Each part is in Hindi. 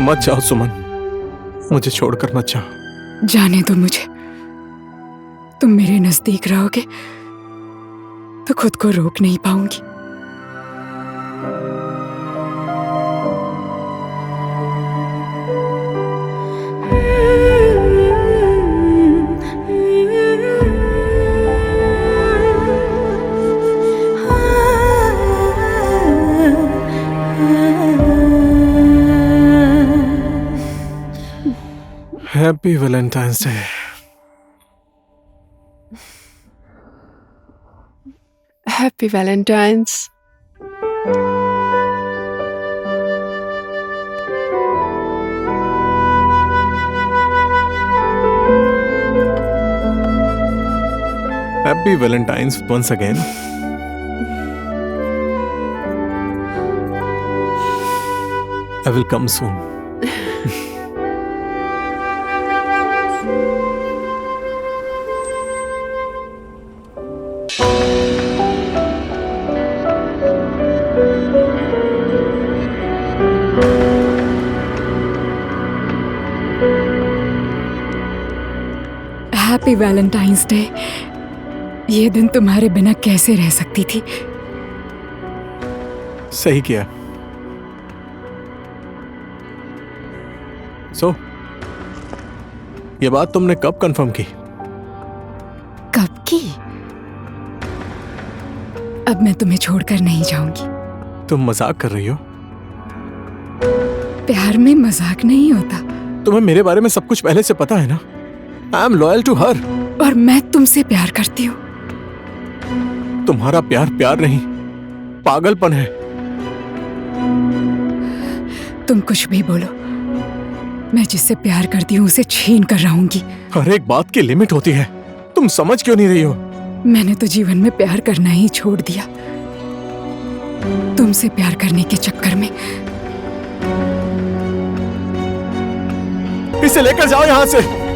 मत जाओ सुमन, मुझे छोड़कर मत जाओ। जाने दो मुझे। तुम मेरे नजदीक रहोगे तो खुद को रोक नहीं पाऊंगी। Happy Valentine's day. Happy Valentine's. Happy Valentine's once again. I will come soon. Happy Valentine's day. ये दिन तुम्हारे बिना कैसे रह सकती थी। सही किया। ये बात तुमने कब कंफर्म की? कब की? अब मैं तुम्हें छोड़कर नहीं जाऊंगी। तुम मजाक कर रही हो? प्यार में मजाक नहीं होता। तुम्हें मेरे बारे में सब कुछ पहले से पता है ना। I am loyal to her. और मैं तुमसे प्यार करती हूँ। तुम्हारा प्यार प्यार नहीं, पागलपन है। तुम कुछ भी बोलो, मैं जिससे प्यार करती हूँ उसे छीन कर रहूंगी। हर एक बात की लिमिट होती है। तुम समझ क्यों नहीं रही हो? मैंने तो जीवन में प्यार करना ही छोड़ दिया, तुमसे प्यार करने के चक्कर में। इसे लेकर जाओ यहाँ से।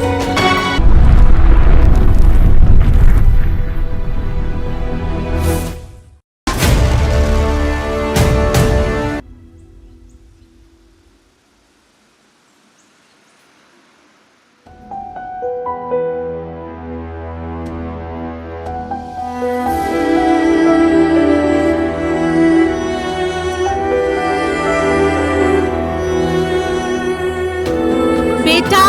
बेटा,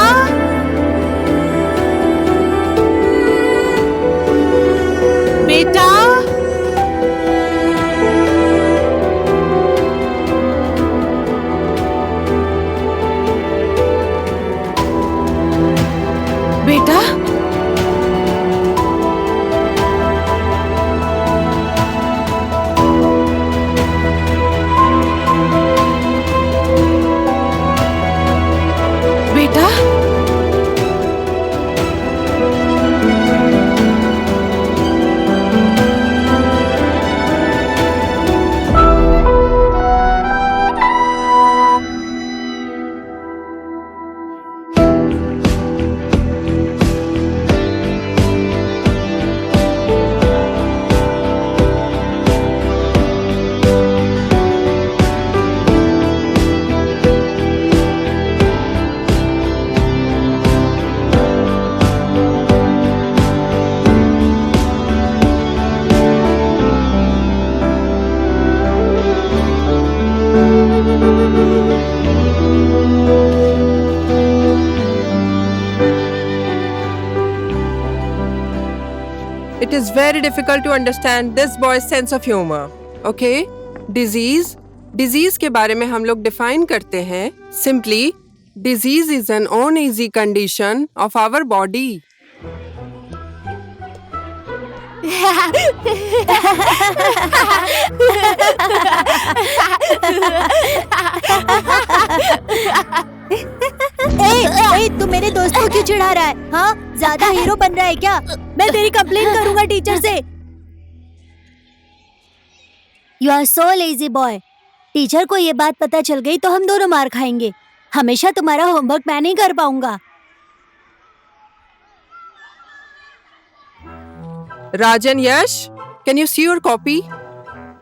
बेटा, बेटा, It is very difficult to understand this boy's sense of humor. Okay? Disease के बारे में हम लोग define करते हैं simply disease is an uneasy condition of our body. ए, तू मेरे दोस्त को क्यों चिढ़ा रहा है? हाँ, ज्यादा हीरो बन रहा है क्या? मैं तेरी कंप्लेन करूंगा टीचर से। You are so lazy boy. Teacher को ये बात पता चल गई तो हम दोनों मार खाएंगे। हमेशा तुम्हारा होमवर्क मैं नहीं कर पाऊंगा। Rajan, Yash, can you see your copy?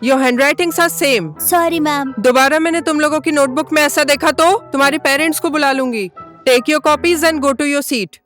Your handwritings are same. Sorry ma'am. दोबारा मैंने तुम लोगों की नोटबुक में ऐसा देखा तो तुम्हारे पेरेंट्स को बुला लूंगी। Take your copies and go to your seat.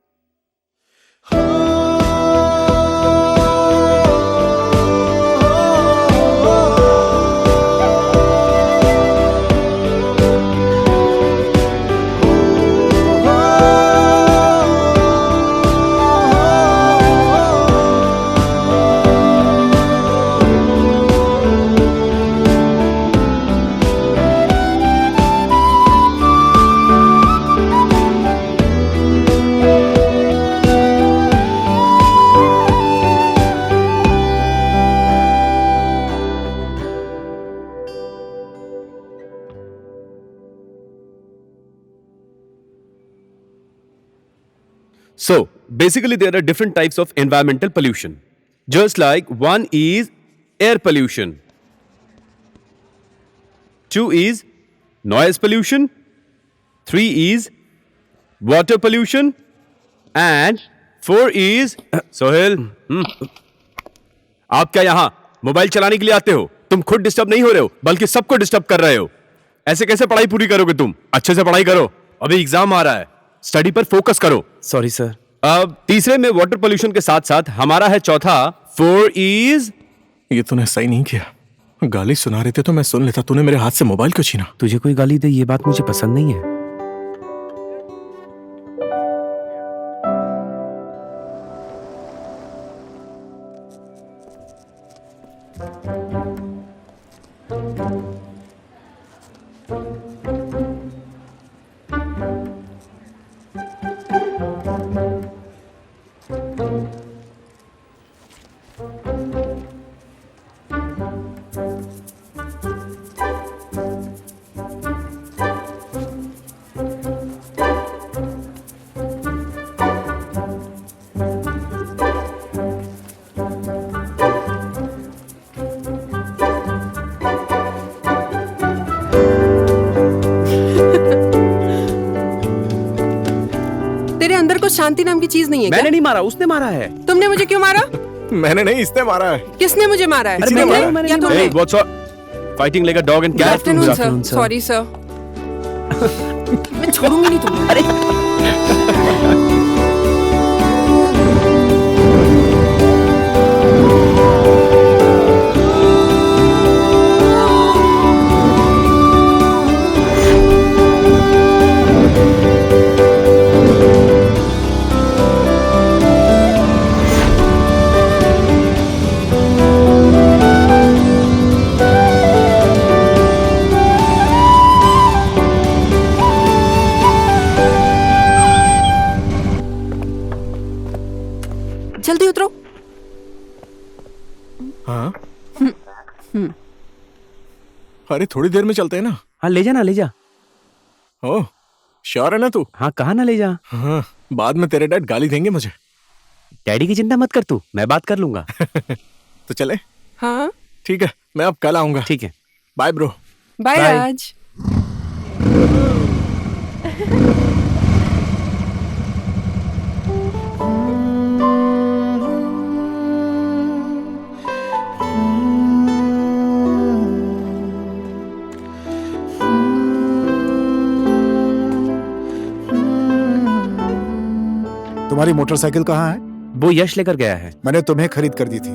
So, basically, there are different types of environmental pollution. Just like one is air pollution, two is noise pollution, three is water pollution, and four is Sohail. आप क्या यहाँ मोबाइल चलाने के लिए आते हो? तुम खुद डिस्टर्ब नहीं हो रहे हो, बल्कि सबको डिस्टर्ब कर रहे हो। ऐसे कैसे पढ़ाई पूरी करोगे तुम? अच्छे से पढ़ाई करो, अभी एग्जाम आ रहा है। स्टडी पर फोकस करो। Sorry sir. अब तीसरे में वाटर पोल्यूशन के साथ साथ हमारा है चौथा, 4 is। ये तूने सही नहीं किया। गाली सुना रहे थे तो मैं सुन लेता, तूने मेरे हाथ से मोबाइल क्यों छीना? तुझे कोई गाली दे ये बात मुझे पसंद नहीं है। तेरे अंदर कुछ शांति नाम की चीज नहीं है क्या? मैंने नहीं मारा, उसने मारा है। तुमने मुझे क्यों मारा? मैंने नहीं, इसने मारा है। किसने मुझे मारा है? इसी ने मैंने मारा। या तुमने? Hey, what's up? Fighting like a dog and good cat. Afternoon afternoon, sir. sir. Sorry sir. मैं छोड़ूंगी नहीं तुम्हें। अरे जल्दी उतरो। हाँ अरे थोड़ी देर में चलते हैं ना। हाँ ले जा ना, ले जा। ओह श्योर है ना तू? हाँ कहाँ ना ले जा। हाँ बाद में तेरे डैड गाली देंगे मुझे। डैडी की चिंता मत कर तू, मैं बात कर लूंगा। तो चले? हाँ ठीक है, मैं अब कल आऊंगा। ठीक है। Bye bro. Bye Bye. Raj. तुम्हारी मोटरसाइकिल कहाँ है? वो यश लेकर गया है। मैंने तुम्हें खरीद कर दी थी,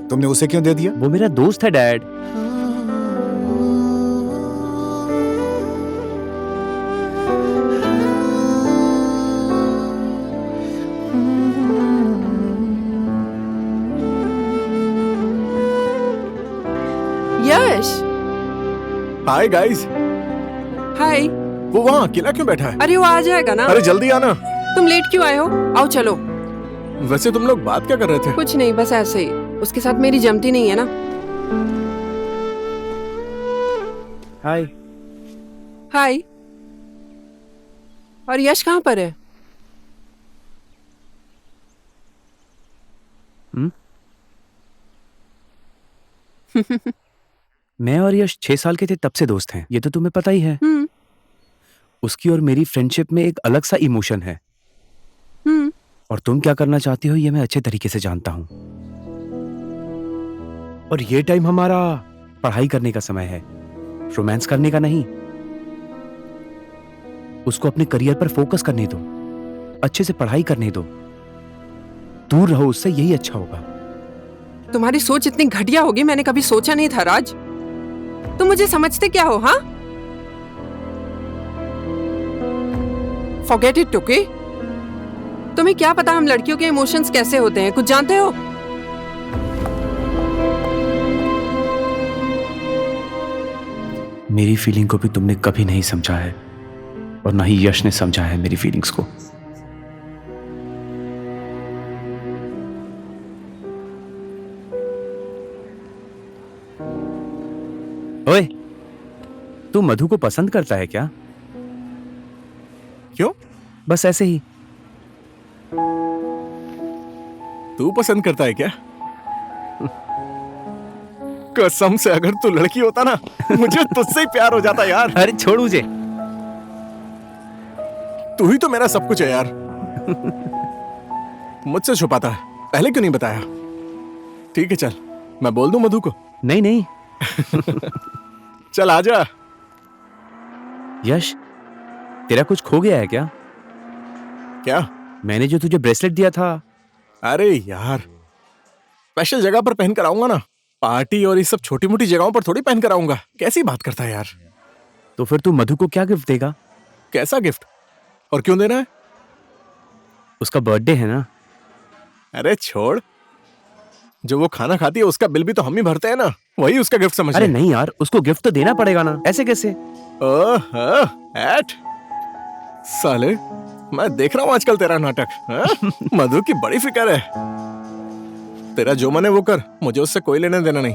तुमने उसे क्यों दे दिया? वो मेरा दोस्त है डैड। यश हाय गाइस। हाय। वो वहाँ अकेला क्यों बैठा है? अरे वो आ जाएगा ना। अरे जल्दी आना। तुम लेट क्यों आए हो? आओ चलो। वैसे तुम लोग बात क्या कर रहे थे? कुछ नहीं, बस ऐसे ही। उसके साथ मेरी जमती नहीं है ना। हाय। हाय। और यश कहाँ पर है? मैं और यश 6 साल के थे तब से दोस्त हैं, ये तो तुम्हें पता ही है। उसकी और मेरी फ्रेंडशिप में एक अलग सा इमोशन है। और तुम क्या करना चाहती हो ये मैं अच्छे तरीके से जानता हूं। और ये टाइम हमारा पढ़ाई करने का समय है, रोमांस करने का नहीं। उसको अपने करियर पर फोकस करने दो, अच्छे से पढ़ाई करने दो, दूर रहो उससे, यही अच्छा होगा। तुम्हारी सोच इतनी घटिया होगी मैंने कभी सोचा नहीं था राज। तुम मुझे समझते क्या हो? हाँ, फॉरगेट इट, ओके? तुम्हें क्या पता हम लड़कियों के इमोशंस कैसे होते हैं, कुछ जानते हो? मेरी फीलिंग को भी तुमने कभी नहीं समझा है और ना ही यश ने समझा है मेरी फीलिंग्स को। ओए, तू मधु को पसंद करता है क्या? क्यों? बस ऐसे ही। तू पसंद करता है क्या? कसम से अगर तू लड़की होता ना, मुझे तुझसे ही प्यार हो जाता यार। अरे छोड़ मुझे। तू ही तो मेरा सब कुछ है यार। मुझसे छुपाता है, पहले क्यों नहीं बताया? ठीक है चल, मैं बोल दूं मधु को? नहीं नहीं। चल आजा। यश, तेरा कुछ खो गया है क्या? क्या? मैंने जो तुझे ब्रेसलेट दिया था। अरे यार, स्पेशल जगह पर पहन कर आऊंगा ना, पार्टी और ये सब छोटी मोटी जगहों पर थोड़ी पहन कर आऊंगा। कैसी बात करता है यार? तो फिर तू मधु को क्या गिफ्ट देगा? कैसा गिफ्ट? और क्यों देना है? उसका बर्थडे है ना। अरे छोड़, जो वो खाना खाती है उसका बिल भी तो हम ही भरते हैं ना, वही उसका गिफ्ट समझ। अरे नहीं यार, उसको गिफ्ट तो देना पड़ेगा ना, ऐसे कैसे? एट साले, मैं देख रहा हूँ आजकल तेरा नाटक। हाँ? मधु की बड़ी फिक्र है। तेरा जो मन है वो कर, मुझे उससे कोई लेना देना नहीं।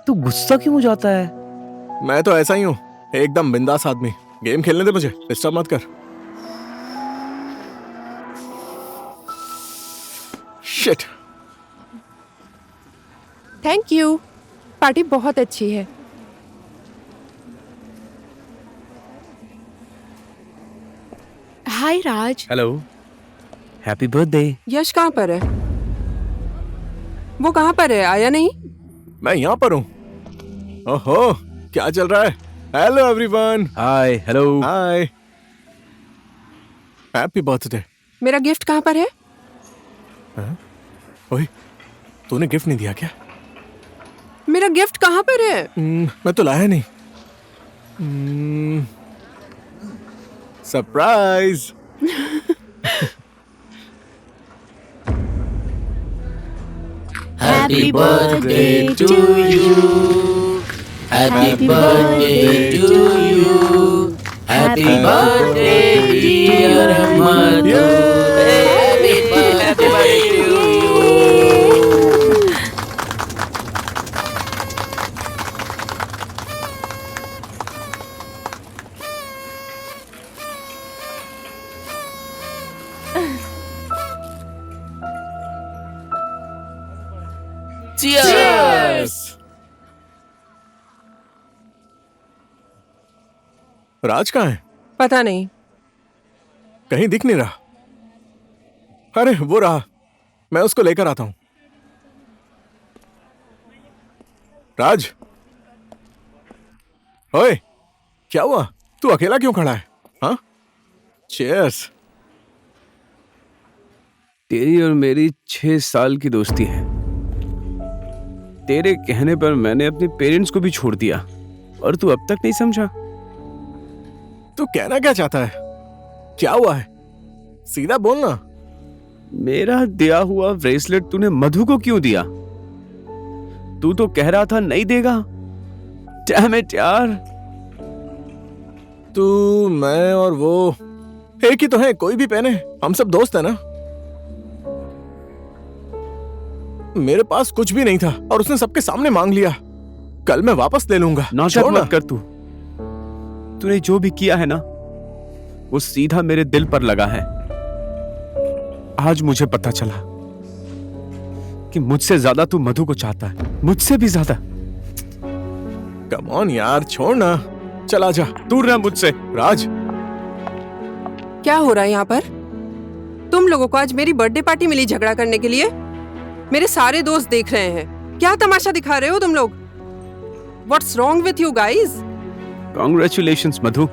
तू गुस्सा क्यों हो जाता है? मैं तो ऐसा ही हूँ, एकदम बिंदास आदमी। गेम खेलने दे मुझे, डिस्टर्ब मत कर। शिट। थैंक यू, पार्टी बहुत अच्छी है। Hi Raj. Hello, happy birthday. Yash कहाँ पर है? वो कहाँ पर है? आया नहीं? मैं यहाँ पर हूँ। ओहो, क्या चल रहा है? Hello everyone. Hi, hello. Hi, happy birthday. मेरा गिफ्ट कहाँ पर है? ओए, तूने गिफ्ट नहीं दिया क्या? मेरा गिफ्ट कहाँ पर है? मैं तो लाया नहीं। Surprise. Happy birthday to you. Happy birthday to you. Happy birthday dear Madhu. Happy birthday to you. Cheers! राज कहाँ है? पता नहीं। कहीं दिख नहीं रहा। अरे वो रहा, मैं उसको लेकर आता हूं। राज, ओए, क्या हुआ? तू अकेला क्यों खड़ा है? हाँ? चीयर्स। तेरी और मेरी 6 साल की दोस्ती है। तेरे कहने पर मैंने अपने पेरेंट्स को भी छोड़ दिया और तू अब तक नहीं समझा। तू कहना क्या चाहता है? क्या हुआ है? सीधा बोलना। मेरा दिया हुआ ब्रेसलेट तूने मधु को क्यों दिया? तू तो कह रहा था नहीं देगा। डैम इट यार। तू, मैं और वो एक ही तो है, कोई भी पहने, हम सब दोस्त है ना। मेरे पास कुछ भी नहीं था और उसने सबके सामने मांग लिया। कल मैं वापस ले लूंगा। नाटक मत कर तू। तूने जो भी किया है ना, वो सीधा मेरे दिल पर लगा है। आज मुझे पता चला कि मुझसे ज्यादा तू मधु को चाहता है, मुझसे भी ज्यादा। कम ऑन यार, छोड़ ना, चला जा, दूर रह मुझसे। राज, क्या हो रहा है यहाँ पर? तुम लोगों को आज मेरी बर्थडे पार्टी मिली झगड़ा करने के लिए? मेरे सारे दोस्त देख रहे हैं। क्या तमाशा दिखा रहे हो तुम लोग? What's wrong with you guys? Congratulations Madhu,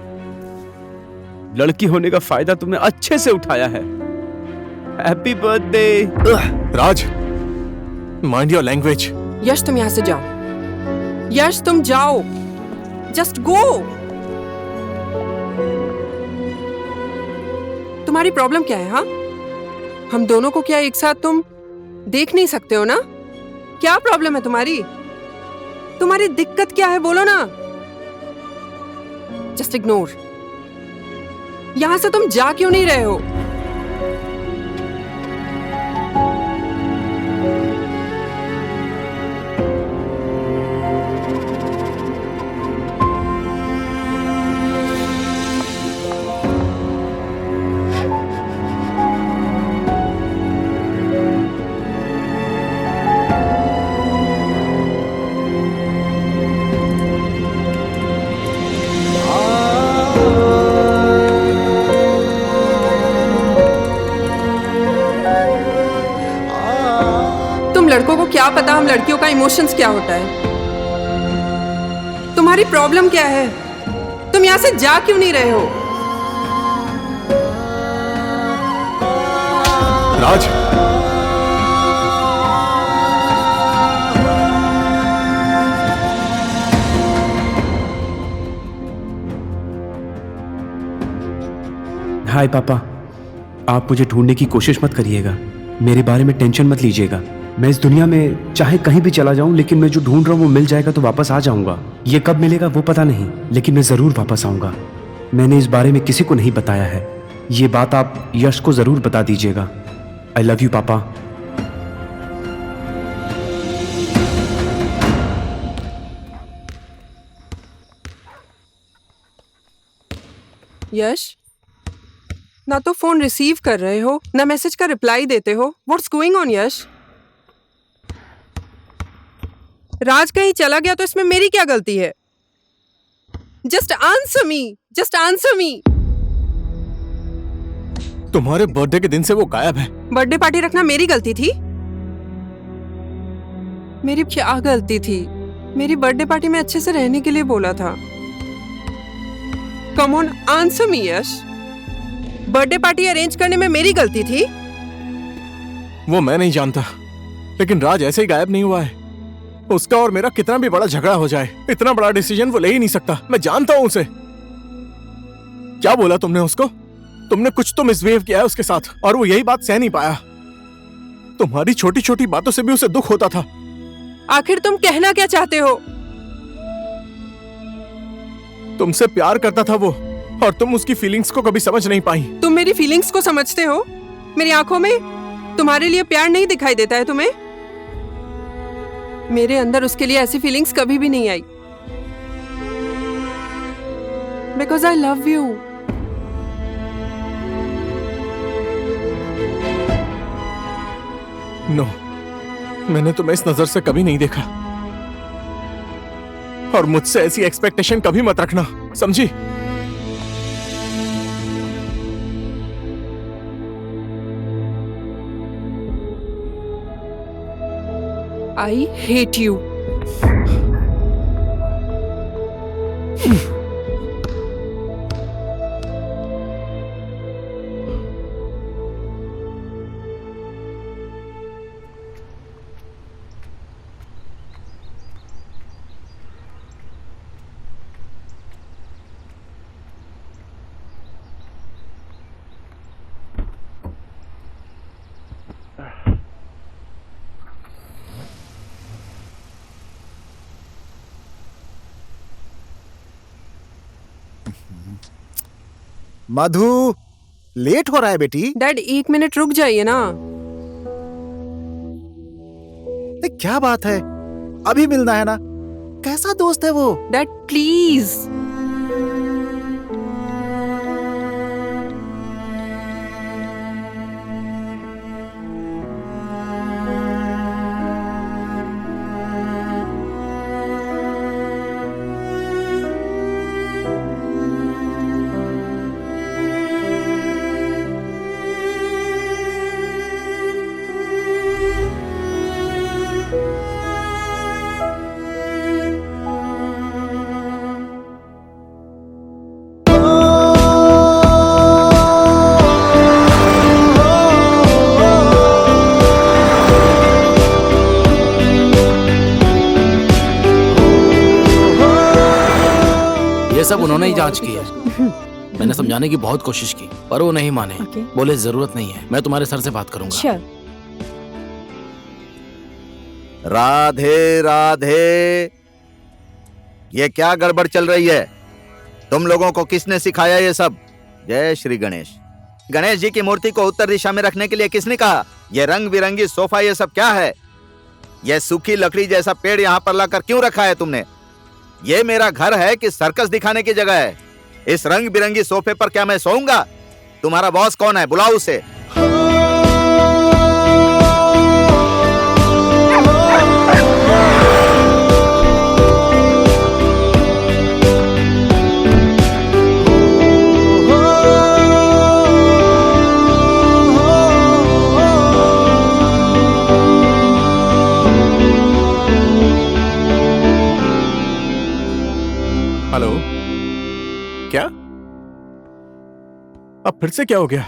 लड़की होने का फायदा तुमने अच्छे से उठाया है। Happy birthday. Raj, mind your language. Yash तुम यहाँ से जाओ। यश तुम जाओ। Just go. तुम्हारी प्रॉब्लम क्या है? हाँ, हम दोनों को क्या एक साथ तुम देख नहीं सकते हो ना? क्या प्रॉब्लम है तुम्हारी? तुम्हारी दिक्कत क्या है बोलो ना। Just ignore. यहां से तुम जा क्यों नहीं रहे हो? लड़कों को क्या पता हम लड़कियों का इमोशंस क्या होता है। तुम्हारी प्रॉब्लम क्या है? तुम यहां से जा क्यों नहीं रहे हो? राज, हाय पापा, आप मुझे ढूंढने की कोशिश मत करिएगा। मेरे बारे में टेंशन मत लीजिएगा। मैं इस दुनिया में चाहे कहीं भी चला जाऊं, लेकिन मैं जो ढूंढ रहा हूं वो मिल जाएगा तो वापस आ जाऊंगा। ये कब मिलेगा वो पता नहीं, लेकिन मैं जरूर वापस आऊंगा। मैंने इस बारे में किसी को नहीं बताया है। ये बात आप यश को जरूर बता दीजिएगा। आई लव यू पापा। यश, ना तो फोन रिसीव कर रहे हो, ना मैसेज का रिप्लाई देते हो। व्हाट्स गोइंग ऑन यश? राज कहीं चला गया तो इसमें मेरी क्या गलती है? Just answer me, just answer me. तुम्हारे बर्थडे के दिन से वो गायब है। बर्थडे पार्टी रखना मेरी गलती थी? मेरी क्या गलती थी? मेरी बर्थडे पार्टी में अच्छे से रहने के लिए बोला था। Come on, answer me Yash. Birthday party arrange करने में मेरी गलती थी? वो मैं नहीं जानता, लेकिन राज ऐसे ही गायब नहीं हुआ है। उसका और मेरा कितना भी बड़ा झगड़ा हो जाए, इतना बड़ा डिसीजन वो ले ही नहीं सकता। मैं जानता हूं उसे। क्या बोला तुमने उसको? तुमने कुछ तो मिसबिहेव किया है उसके साथ, और वो यही बात सह नहीं पाया। तुम्हारी छोटी छोटी बातों से भी उसे दुख होता था। आखिर तुम कहना क्या चाहते हो? तुमसे प्यार करता था वो, और तुम उसकी फीलिंग्स को कभी समझ नहीं पाई। तुम मेरी फीलिंग्स को समझते हो? मेरी आंखों में तुम्हारे लिए प्यार नहीं दिखाई देता है तुम्हें? मेरे अंदर उसके लिए ऐसी फीलिंग्स कभी भी नहीं आई। Because I love you. No, मैंने तुम्हें इस नजर से कभी नहीं देखा, और मुझसे ऐसी एक्सपेक्टेशन कभी मत रखना, समझी? I hate you. Madhu, late हो रहा है बेटी। डैड 1 मिनट रुक जाइए ना। क्या बात है, अभी मिलना है ना? कैसा दोस्त है वो? Dad please. ये सब उन्होंने ही जांच की है। मैंने समझाने की बहुत कोशिश की पर वो नहीं माने। Okay. बोले जरूरत नहीं है, मैं तुम्हारे सर से बात करूंगा। Sure. राधे राधे, ये क्या गड़बड़ चल रही है? तुम लोगों को किसने सिखाया ये सब? जय श्री गणेश। गणेश जी की मूर्ति को उत्तर दिशा में रखने के लिए किसने कहा? ये रंग बिरंगी सोफा ये सब क्या है? ये सूखी लकड़ी जैसा पेड़ यहाँ पर लाकर क्यों रखा है तुमने? ये मेरा घर है कि सर्कस दिखाने की जगह है? इस रंग बिरंगी सोफे पर क्या मैं सोऊंगा? तुम्हारा बॉस कौन है? बुलाओ उसे। हेलो, क्या? अब फिर से क्या हो गया?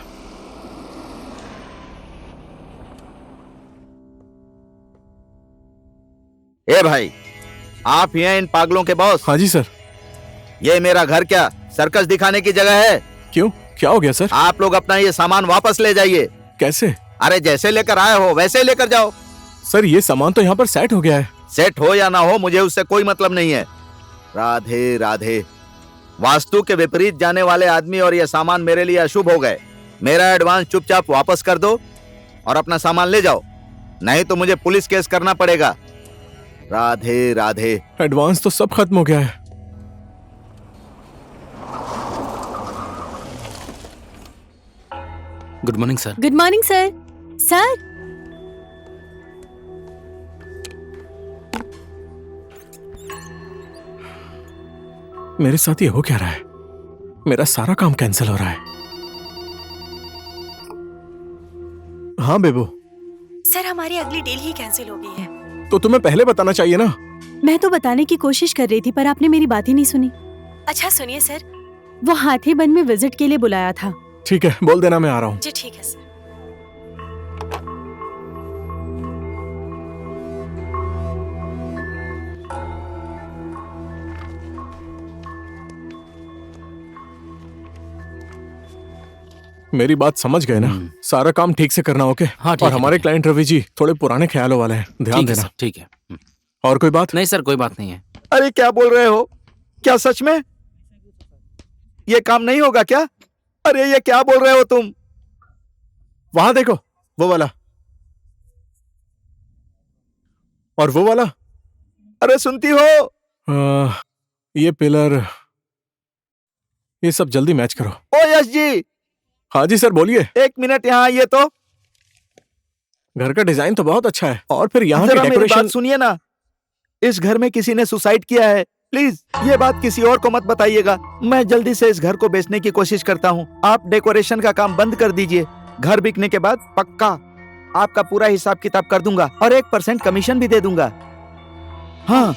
ए भाई, आप ही हैं इन पागलों के बॉस? हाँ जी सर। ये मेरा घर क्या सर्कस दिखाने की जगह है? क्यों, क्या हो गया सर? आप लोग अपना ये सामान वापस ले जाइए। कैसे? अरे जैसे लेकर आए हो वैसे लेकर जाओ। सर ये सामान तो यहाँ पर सेट हो गया है। सेट हो या ना हो मुझे उससे कोई मतलब नहीं है। राधे राधे, वास्तु के विपरीत जाने वाले आदमी और ये सामान मेरे लिए अशुभ हो गए। मेरा एडवांस चुपचाप वापस कर दो और अपना सामान ले जाओ, नहीं तो मुझे पुलिस केस करना पड़ेगा। राधे राधे। एडवांस तो सब खत्म हो गया है। Good morning sir. Good morning sir. Sir, मेरे साथ ये हो क्या रहा है? मेरा सारा काम कैंसिल हो रहा है। हाँ बेबो। सर हमारी अगली डील ही कैंसिल हो गई है। तो तुम्हें पहले बताना चाहिए ना। मैं तो बताने की कोशिश कर रही थी पर आपने मेरी बात ही नहीं सुनी। अच्छा सुनिए सर। वो हाथी बन में विजिट के लिए बुलाया था। ठीक है, बोल देना मैं आ रहा हूँ। जी ठीक है सर। मेरी बात समझ गए ना? सारा काम ठीक से करना, ओके? हाँ, ठीक और है, हमारे ठीक है। क्लाइंट रवि जी थोड़े पुराने ख्यालों वाले हैं, ध्यान ठीक है देना। सर, ठीक है। और कोई बात? नहीं सर, कोई बात नहीं है। अरे क्या बोल रहे हो? क्या सच में ये काम नहीं होगा क्या? अरे ये क्या बोल रहे हो तुम? वहां देखो, वो वाला और वो वाला। अरे सुनती हो? ये पिलर, ये सब जल्दी मैच करो। ओ यश जी। हाँ जी सर, बोलिए। एक मिनट यहाँ आइए तो। घर का डिजाइन तो बहुत अच्छा है और फिर यहाँ की जरा मेरी डेकोरेशन। बात सुनिए ना, इस घर में किसी ने सुसाइड किया है। प्लीज ये बात किसी और को मत बताइएगा। मैं जल्दी से इस घर को बेचने की कोशिश करता हूँ। आप डेकोरेशन का काम बंद कर दीजिए। घर बिकने के बाद पक्का आपका पूरा हिसाब किताब कर दूंगा और 1% कमीशन भी दे दूंगा। हाँ।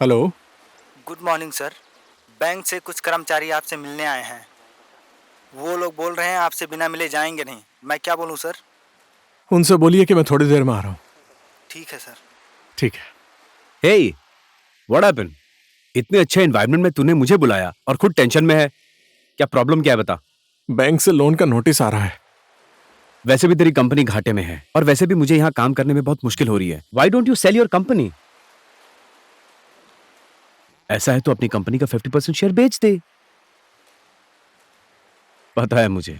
Hello. Good morning sir. Bank से कुछ कर्मचारी आपसे मिलने आए हैं। वो लोग बोल रहे हैं आपसे बिना मिले जाएंगे नहीं। मैं क्या बोलूं सर? उनसे बोलिए कि मैं थोड़ी देर में आ रहा हूँ। ठीक है सर। ठीक है। हे, व्हाट हैपेंड? इतने अच्छे एनवायरनमेंट में तूने मुझे बुलाया और खुद टेंशन में है। क्या प्रॉब्लम क्या है बता? बैंक से लोन का नोटिस आ रहा है। वैसे भी तेरी कंपनी घाटे में है और वैसे भी मुझे यहाँ काम करने में बहुत मुश्किल हो रही है। Why don't you sell your company? ऐसा है तो अपनी कंपनी का 50% शेयर बेच दे। पता है मुझे,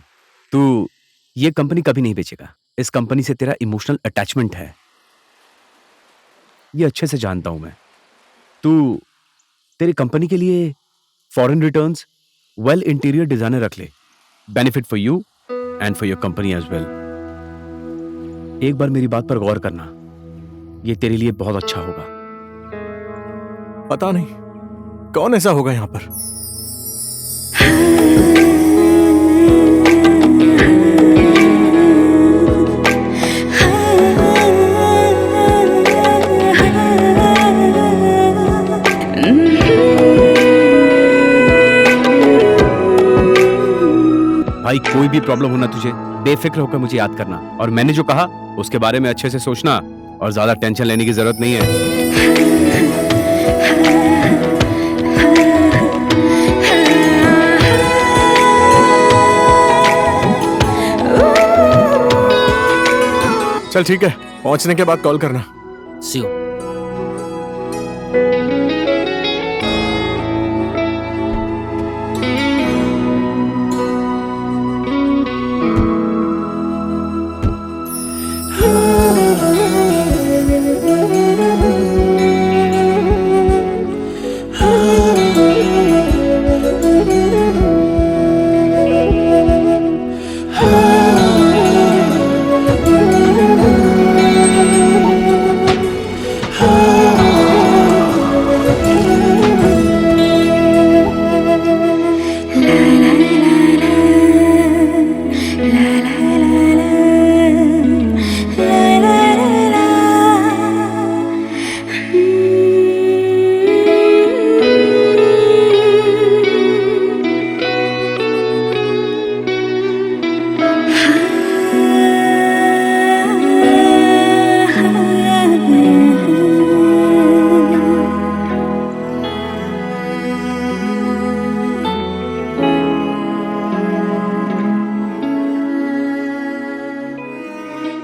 तू ये कंपनी कभी नहीं बेचेगा। इस कंपनी से तेरा इमोशनल अटैचमेंट है, ये अच्छे से जानता हूं मैं। तू तेरी कंपनी के लिए foreign returns, well interior designer रख ले। Benefit for you and for your company as well. एक बार मेरी बात पर गौर करना, ये तेरे लिए बहुत अच्छा होगा। पता नहीं कौन ऐसा होगा यहाँ पर। भाई कोई भी प्रॉब्लम होना तुझे बेफिक्र होकर मुझे याद करना, और मैंने जो कहा उसके बारे में अच्छे से सोचना, और ज्यादा टेंशन लेने की जरूरत नहीं है। चल ठीक है, पहुंचने के बाद कॉल करना। सी यू।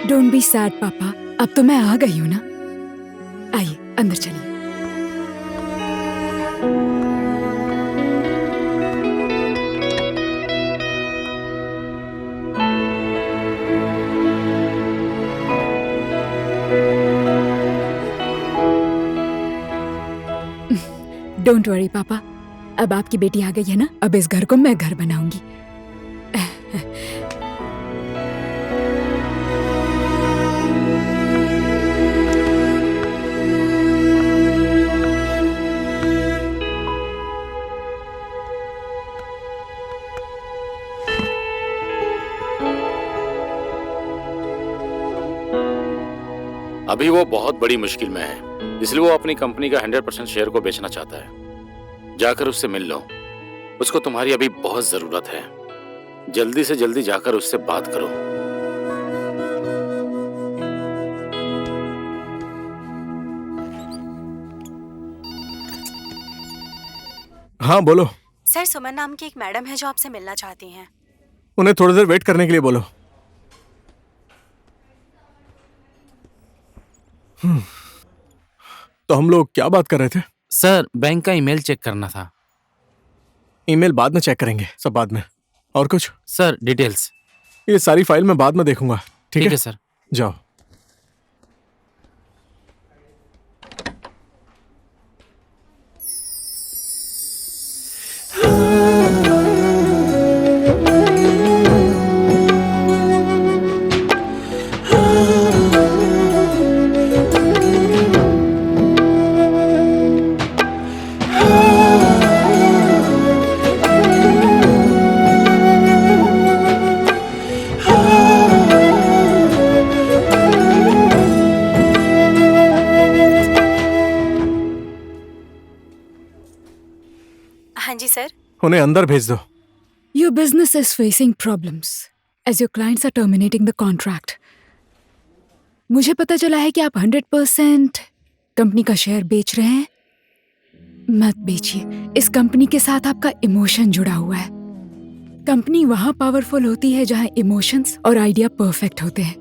डोंट बी सैड पापा, अब तो मैं आ गई हूँ ना। आइए अंदर चलिए। डोंट वरी पापा, अब आपकी बेटी आ गई है ना, अब इस घर को मैं घर बनाऊंगी। अभी वो बहुत बड़ी मुश्किल में है, इसलिए वो अपनी कंपनी का 100% शेयर को बेचना चाहता है। जाकर उससे मिल लो, उसको तुम्हारी अभी बहुत जरूरत है। जल्दी से जल्दी जाकर उससे बात करो। हाँ बोलो। सर, सुमन नाम की एक मैडम है जो आपसे मिलना चाहती हैं। उन्हें थोड़ी देर वेट करने के लिए बोलो। तो हम लोग क्या बात कर रहे थे? सर, बैंक का ईमेल चेक करना था। ईमेल बाद में चेक करेंगे, सब बाद में। और कुछ? Sir, details. ये सारी फाइल मैं बाद में देखूंगा। ठीक है सर। जाओ। हाँ जी सर। उन्हें अंदर भेज दो। Your business is facing problems as your clients are terminating the contract. मुझे पता चला है कि आप 100% कंपनी का शेयर बेच रहे हैं। मत बेचिए, इस कंपनी के साथ आपका इमोशन जुड़ा हुआ है। कंपनी वहां पावरफुल होती है जहां इमोशंस और आइडिया परफेक्ट होते हैं।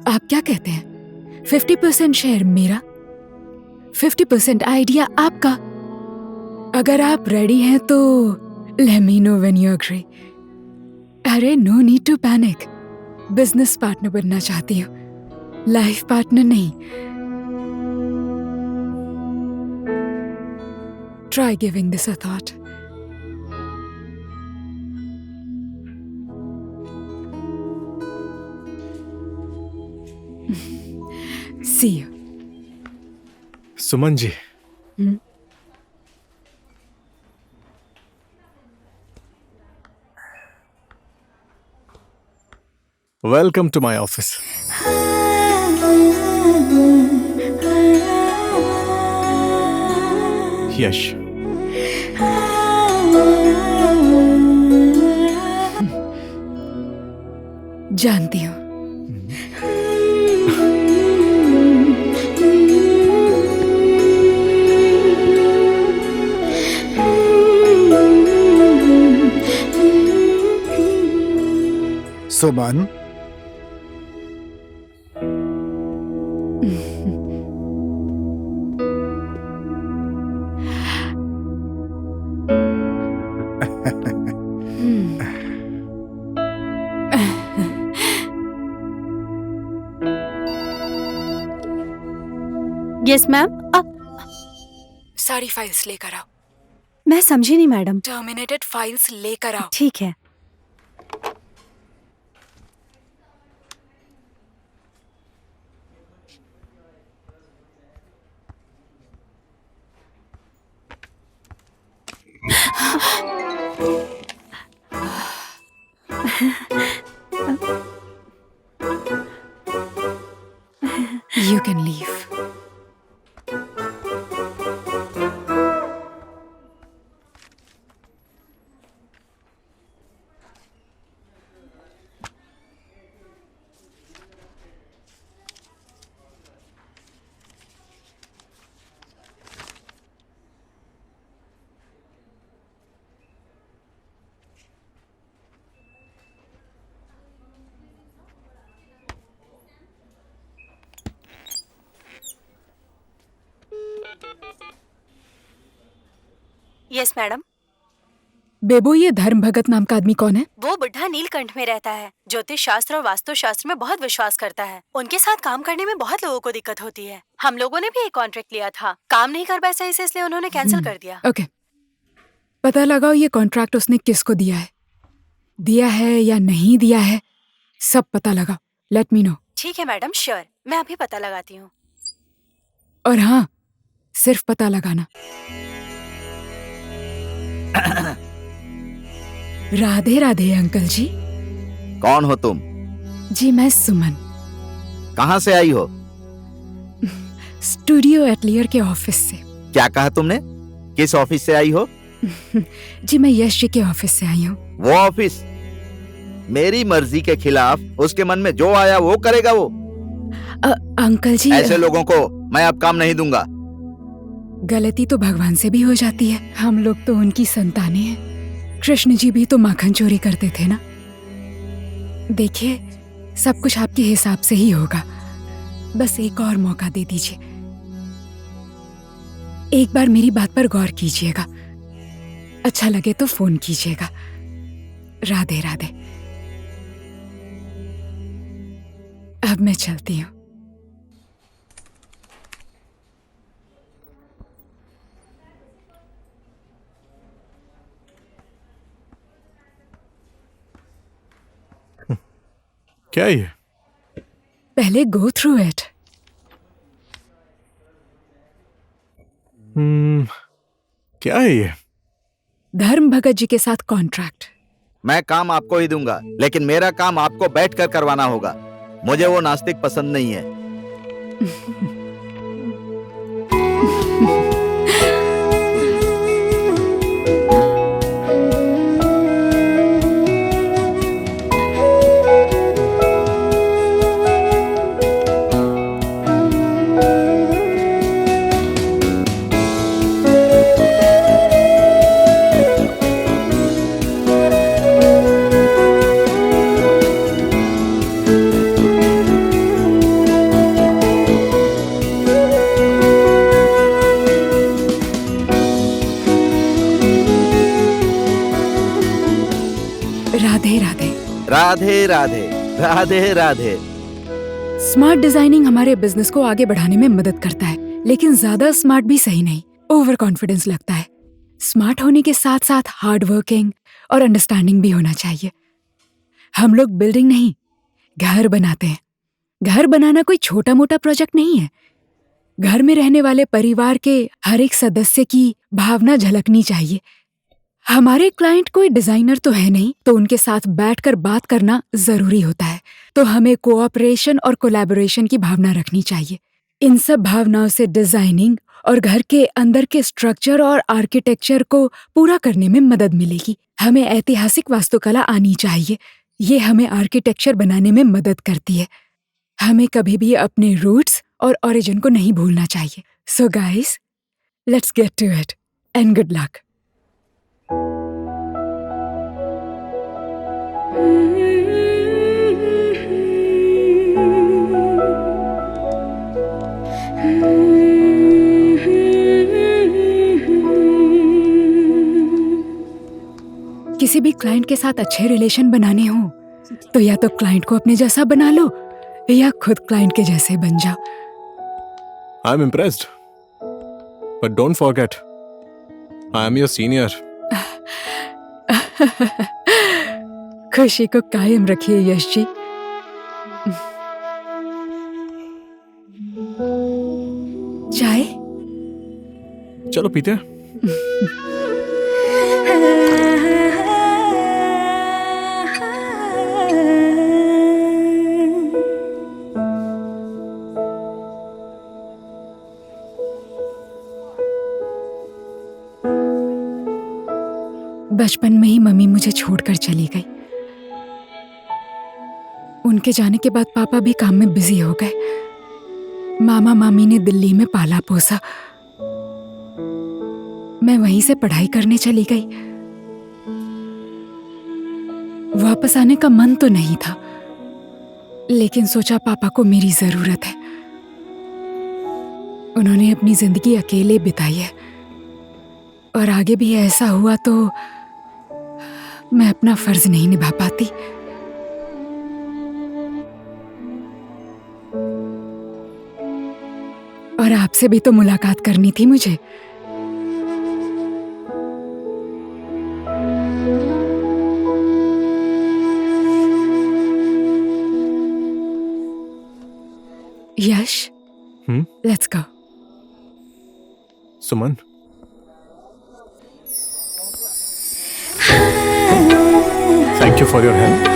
आप क्या कहते हैं? 50% शेयर मेरा, 50% आइडिया आपका। अगर आप रेडी हैं तो let me know when you agree. अरे no need to panic. Business partner बनना चाहती हूँ, लाइफ पार्टनर नहीं। Try giving this a thought. See you. Suman ji, welcome to my office. Yash, जानती हूँ। Suman, yes ma'am. सारी फाइल्स लेकर आओ। मैं समझी नहीं मैडम। टर्मिनेटेड फाइल्स लेकर आओ। ठीक है। You can leave. Yes madam. Bebo, ये धर्म भगत नाम का आदमी कौन है? वो बुढ़ा नीलकंठ में रहता है। ज्योतिष शास्त्र और वास्तु शास्त्र में बहुत विश्वास करता है। उनके साथ काम करने में बहुत लोगों को दिक्कत होती है। हम लोगों ने भी एक कॉन्ट्रैक्ट लिया था, काम नहीं कर पाए सही से, इसलिए उन्होंने कैंसिल कर दिया। ओके, पता लगाओ ये कॉन्ट्रैक्ट उसने किसको दिया है या नहीं दिया है, सब पता लगाओ। Let me know. ठीक है मैडम, श्योर, मैं अभी पता लगाती हूँ। और हाँ, सिर्फ पता लगाना। राधे राधे अंकल जी। कौन हो तुम? जी मैं सुमन। कहाँ से आई हो? स्टूडियो एटलियर के ऑफिस से। क्या कहा तुमने? किस ऑफिस से आई हो? जी मैं यश जी के ऑफिस से आई हूँ। वो ऑफिस मेरी मर्जी के खिलाफ उसके मन में जो आया वो करेगा वो। अंकल जी, ऐसे लोगों को मैं अब काम नहीं दूंगा। गलती तो भगवान से भी हो जाती है। हम लोग तो उनकी संतानें हैं। कृष्ण जी भी तो माखन चोरी करते थे ना। देखिए, सब कुछ आपके हिसाब से ही होगा। बस एक और मौका दे दीजिए। एक बार मेरी बात पर गौर कीजिएगा। अच्छा लगे तो फोन कीजिएगा। राधे राधे। अब मैं चलती हूँ। क्या ये? पहले गो थ्रू इट। क्या है ये? धर्म भगत जी के साथ कॉन्ट्रैक्ट। मैं काम आपको ही दूंगा, लेकिन मेरा काम आपको बैठकर करवाना होगा। मुझे वो नास्तिक पसंद नहीं है। राधे राधे। राधे राधे राधे राधे। स्मार्ट डिजाइनिंग हमारे बिजनेस को आगे बढ़ाने में मदद करता है, लेकिन ज्यादा स्मार्ट भी सही नहीं। ओवर कॉन्फिडेंस लगता है। स्मार्ट होने के साथ साथ हार्ड वर्किंग और अंडरस्टैंडिंग भी होना चाहिए। हम लोग बिल्डिंग नहीं, घर बनाते हैं। घर बनाना कोई छोटा मोटा प्रोजेक्ट नहीं है। घर में रहने वाले परिवार के हर एक सदस्य की भावना झलकनी चाहिए। हमारे क्लाइंट कोई डिजाइनर तो है नहीं, तो उनके साथ बैठकर बात करना जरूरी होता है। तो हमें कोऑपरेशन और कोलैबोरेशन की भावना रखनी चाहिए। इन सब भावनाओं से डिजाइनिंग और घर के अंदर के स्ट्रक्चर और आर्किटेक्चर को पूरा करने में मदद मिलेगी। हमें ऐतिहासिक वास्तुकला आनी चाहिए। ये हमें आर्किटेक्चर बनाने में मदद करती है। हमें कभी भी अपने रूट्स और ओरिजिन को नहीं भूलना चाहिए। So guys, let's get to it and good luck. किसी भी क्लाइंट के साथ अच्छे रिलेशन बनाने हो तो या तो क्लाइंट को अपने जैसा बना लो या खुद क्लाइंट के जैसे बन जाओ। I am impressed, but don't forget I am your senior. खुशी को कायम रखिए यश जी। चाय? चलो पीते हैं। बचपन में ही मम्मी मुझे छोड़कर चली गई। उनके जाने के बाद पापा भी काम में बिजी हो गए। मामा मामी ने दिल्ली में पाला पोसा। मैं वहीं से पढ़ाई करने चली गई। वापस आने का मन तो नहीं था, लेकिन सोचा पापा को मेरी जरूरत है। उन्होंने अपनी जिंदगी अकेले बिताई है और आगे भी ऐसा हुआ तो मैं अपना फर्ज नहीं निभा पाती। और आपसे भी तो मुलाकात करनी थी मुझे। Yash, let's go. Suman, thank you for your help.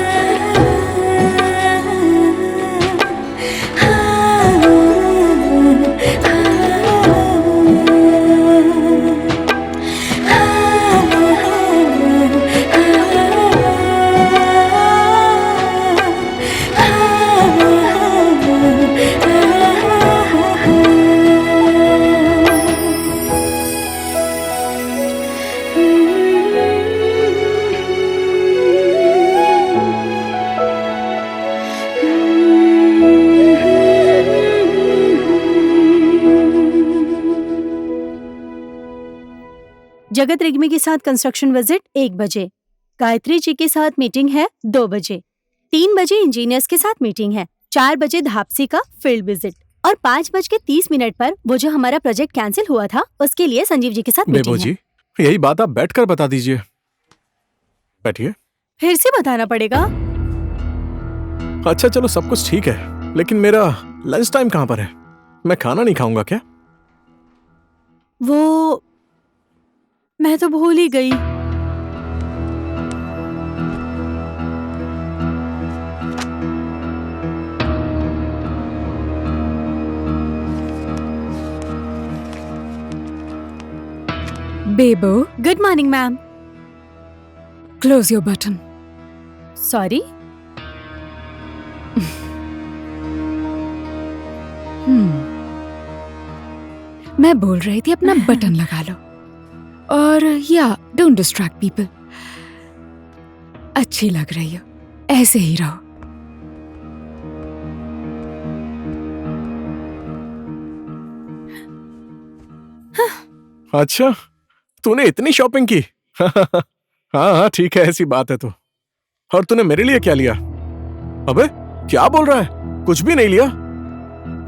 जगत रिग्मी के साथ कंस्ट्रक्शन विजिट 1 बजे, गायत्री जी के साथ मीटिंग है 2 बजे, 3 बजे इंजीनियर्स के साथ मीटिंग है, 4 बजे धापसी का फील्ड विजिट और 5:30 पर वो जो हमारा प्रोजेक्ट कैंसिल हुआ था उसके लिए संजीव जी के साथ मीटिंग बेबो जी, यही बात आप बैठकर बता दीजिए। बैठिए। फिर से बताना पड़ेगा? अच्छा चलो, सब कुछ ठीक है, लेकिन मेरा लंच टाइम कहाँ पर है? मैं खाना नहीं खाऊंगा क्या? वो मैं तो भूल ही गई। Bebo, good morning ma'am. Close your button. Sorry. मैं बोल रही थी अपना बटन लगा लो और या डोंट डिस्ट्रैक्ट पीपल। अच्छी लग रही हो, ऐसे ही रहो। अच्छा, तूने इतनी शॉपिंग की? हाँ हाँ ठीक है, ऐसी बात है तो। और तूने मेरे लिए क्या लिया? अबे क्या बोल रहा है? कुछ भी नहीं लिया?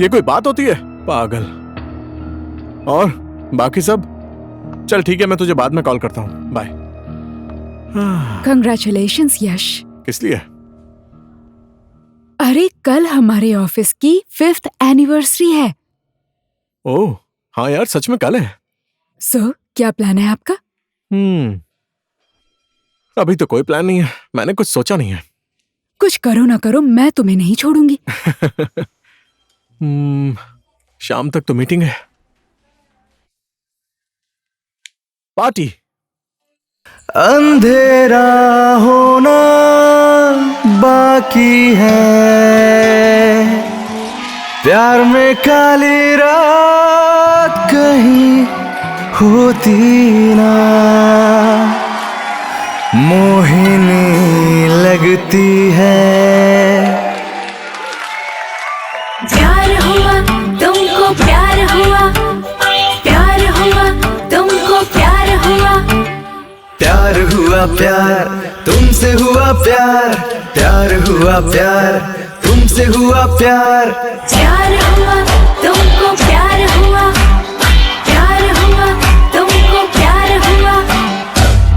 ये कोई बात होती है? पागल। और बाकी सब? चल ठीक है, मैं तुझे बाद में कॉल करता हूँ। बाय। कंग्रेचुलेशंस यश। किस लिए? अरे कल हमारे ऑफिस की 5th एनिवर्सरी है। ओह हाँ यार, सच में कल है। सो क्या प्लान है आपका? अभी तो कोई प्लान नहीं है, मैंने कुछ सोचा नहीं है। कुछ करो ना करो, मैं तुम्हें नहीं छोड़ूंगी। शाम तक तो मीटिंग है। पार्टी। अंधेरा होना बाकी है, प्यार में काली रात कहीं होती ना, मोहिनी लगती है। प्यार हुआ तुमको, प्यार हुआ, प्यार हुआ तुमको, प्यार हुआ, प्यार हुआ प्यार तुमसे हुआ प्यार, प्यार हुआ प्यार तुमसे हुआ प्यार। प्यार हुआ तुमको, प्यार हुआ, प्यार हुआ तुमको, प्यार हुआ,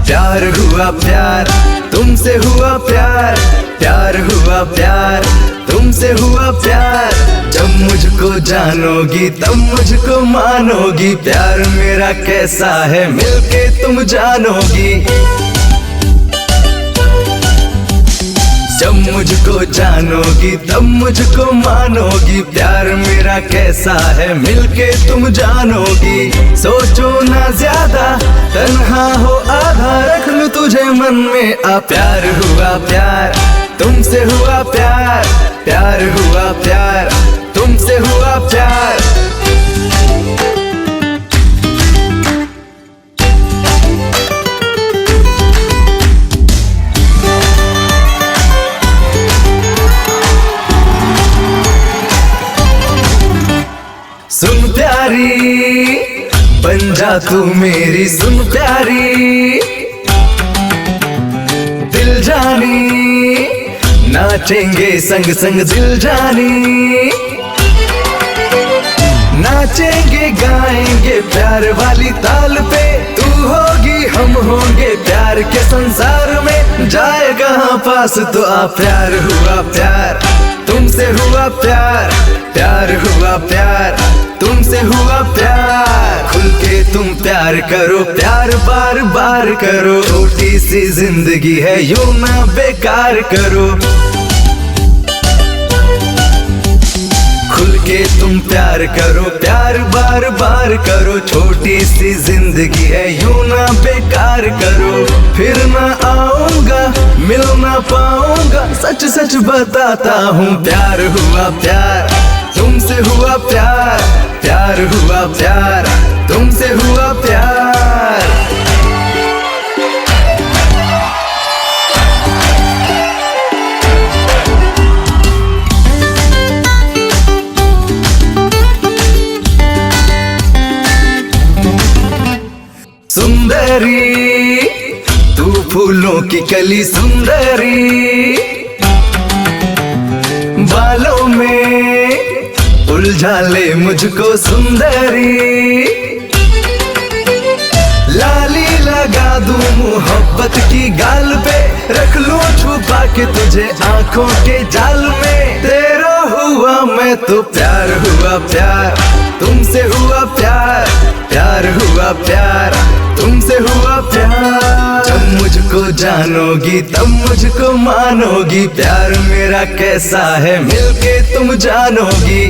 प्यार हुआ प्यार तुमसे हुआ प्यार, प्यार हुआ प्यार तुमसे हुआ प्यार। जब मुझको जानोगी तब मुझको मानोगी, प्यार मेरा कैसा है मिलके तुम जानोगी। जब मुझको जानोगी तब मुझको मानोगी, प्यार मेरा कैसा है मिलके तुम जानोगी। सोचो ना ज्यादा तन्हा हो आधा, रख लूं तुझे मन में आ। प्यार हुआ प्यार तुमसे हुआ प्यार, प्यार हुआ प्यार तुमसे हुआ प्यार। सुन प्यारी बन जा तू मेरी, सुन प्यारी दिल जानी, नाचेंगे संग संग दिल जानी। नाचेंगे गाएंगे प्यार वाली ताल पे, तू होगी हम होंगे प्यार के संसार में। जाए कहाँ पास तो आ। प्यार हुआ प्यार तुमसे हुआ प्यार, प्यार हुआ प्यार तुमसे हुआ प्यार। खुल के तुम प्यार करो, प्यार बार बार करो, छोटी सी जिंदगी है यूं ना बेकार करो। खुल के तुम प्यार करो, प्यार बार बार करो, छोटी सी जिंदगी है यूं ना बेकार करो। फिर ना आऊंगा मिल ना पाऊंगा, सच सच बताता हूँ। प्यार हुआ प्यार तुमसे हुआ प्यार, प्यार हुआ प्यार तुमसे हुआ प्यार। सुंदरी तू फूलों की कली सुंदरी, बालों में उलझा ले मुझको सुंदरी। लाली लगा दूं मोहब्बत की गाल पे, रख लूं छुपा के तुझे आंखों के जाल में। तेरा हुआ मैं तो प्यार हुआ प्यार तुमसे हुआ प्यार, प्यार हुआ प्यार तुमसे हुआ प्यार। जब मुझको जानोगी तब मुझको मानोगी, प्यार मेरा कैसा है मिलके तुम जानोगी।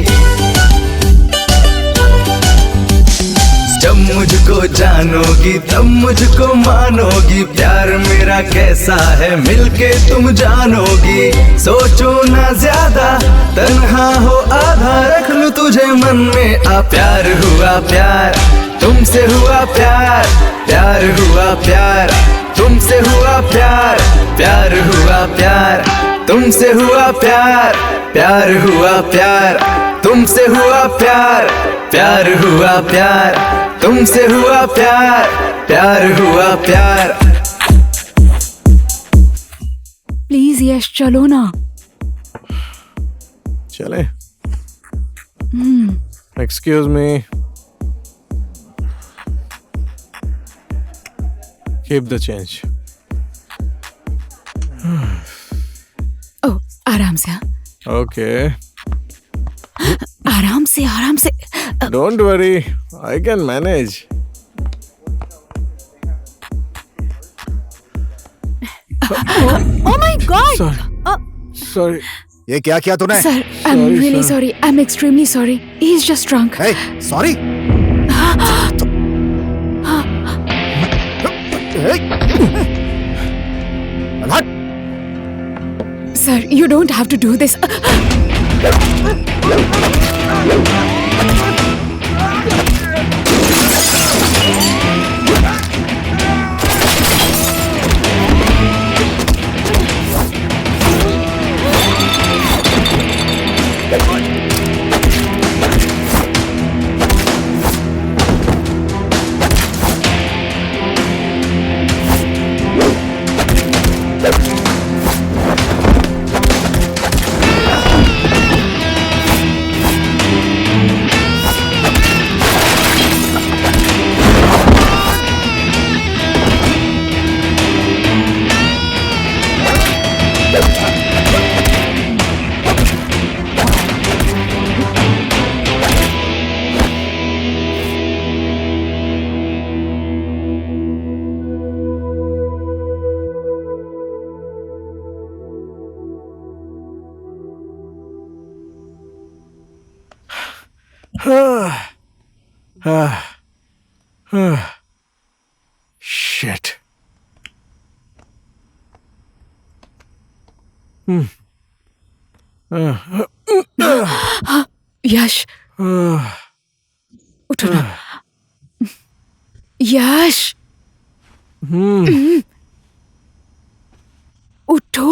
जब मुझको जानोगी तब मुझको मानोगी, प्यार मेरा कैसा है मिलके तुम जानोगी। सोचो ना ज्यादा तन्हा हो आधा, रख लूं तुझे मन में आ। प्यार हुआ प्यार तुमसे हुआ प्यार, प्यार हुआ प्यार तुमसे हुआ प्यार, प्यार हुआ प्यार तुमसे हुआ प्यार, प्यार हुआ प्यार तुमसे हुआ प्यार, प्यार हुआ प्यार तुमसे हुआ प्यार, प्यार हुआ प्यार। प्लीज यश चलो ना। चले। Excuse me. Keep the change. ओ आराम से। हाँ ओके। आराम से आराम से। Don't worry, I can manage. Oh my God! Sorry ये क्या किया तूने? Sir, I'm Sorry, really sir. sorry. I'm extremely sorry. He's just drunk. Sorry. Sir, you don't have to do this. Shit. Yash उठो ना। यश उठो।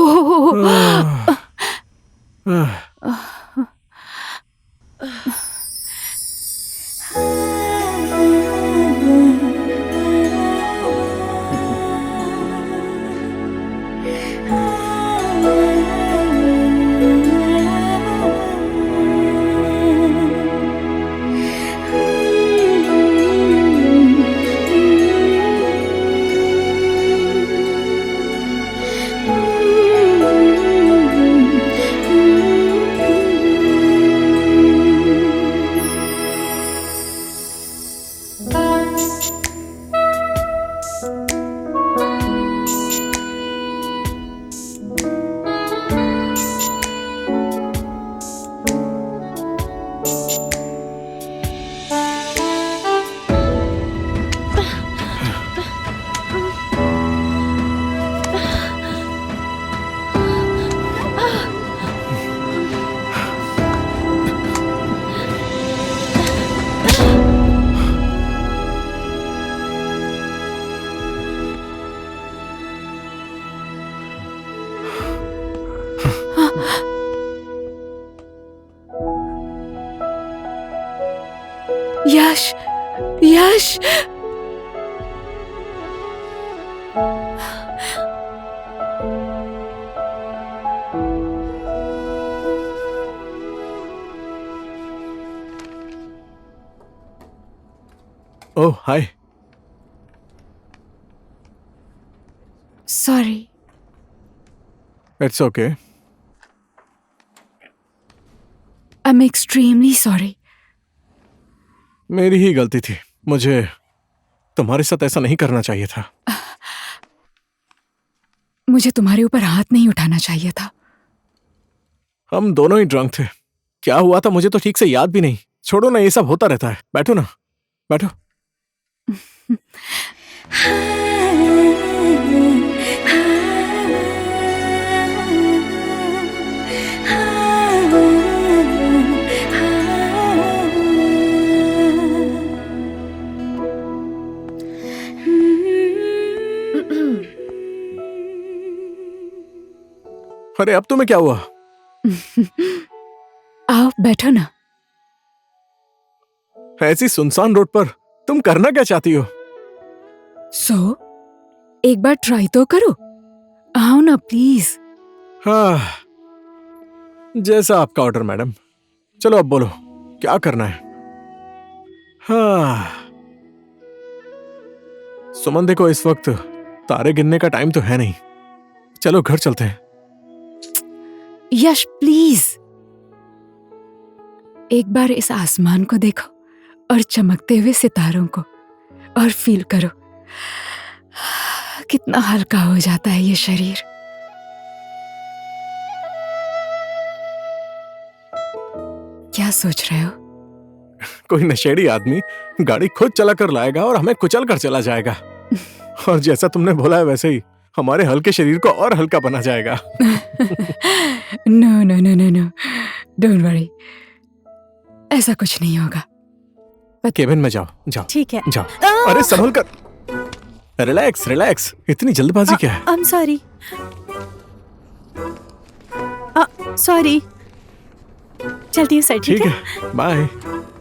यश यश ओह हाय। Sorry. It's okay. I am extremely sorry. मेरी ही गलती थी। मुझे तुम्हारे साथ ऐसा नहीं करना चाहिए था। मुझे तुम्हारे ऊपर हाथ नहीं उठाना चाहिए था। हम दोनों ही ड्रंक थे। क्या हुआ था मुझे तो ठीक से याद भी नहीं। छोड़ो ना, ये सब होता रहता है। बैठो ना, बैठो। अरे अब तुम्हें क्या हुआ? आओ बैठो ना। ऐसी सुनसान रोड पर तुम करना क्या चाहती हो? एक बार ट्राई तो करो। आओ ना प्लीज। हाँ, जैसा आपका ऑर्डर मैडम। चलो अब बोलो, क्या करना है? हाँ, सुमन देखो, इस वक्त तारे गिनने का टाइम तो है नहीं। चलो घर चलते हैं। यश प्लीज, एक बार इस आसमान को देखो और चमकते हुए सितारों को, और फील करो कितना हल्का हो जाता है ये शरीर। क्या सोच रहे हो? कोई नशेड़ी आदमी गाड़ी खुद चला कर लाएगा और हमें कुचल कर चला जाएगा। और जैसा तुमने बोला है वैसे ही हमारे हल्के शरीर को और हल्का बना जाएगा। No no no no no, don't worry, ऐसा कुछ नहीं होगा। केबिन में जाओ, जाओ ठीक है। जाओ। अरे संभल कर, रिलैक्स रिलैक्स, इतनी जल्दबाजी क्या है? I am sorry, sorry. चलती हूँ सर। ठीक है, bye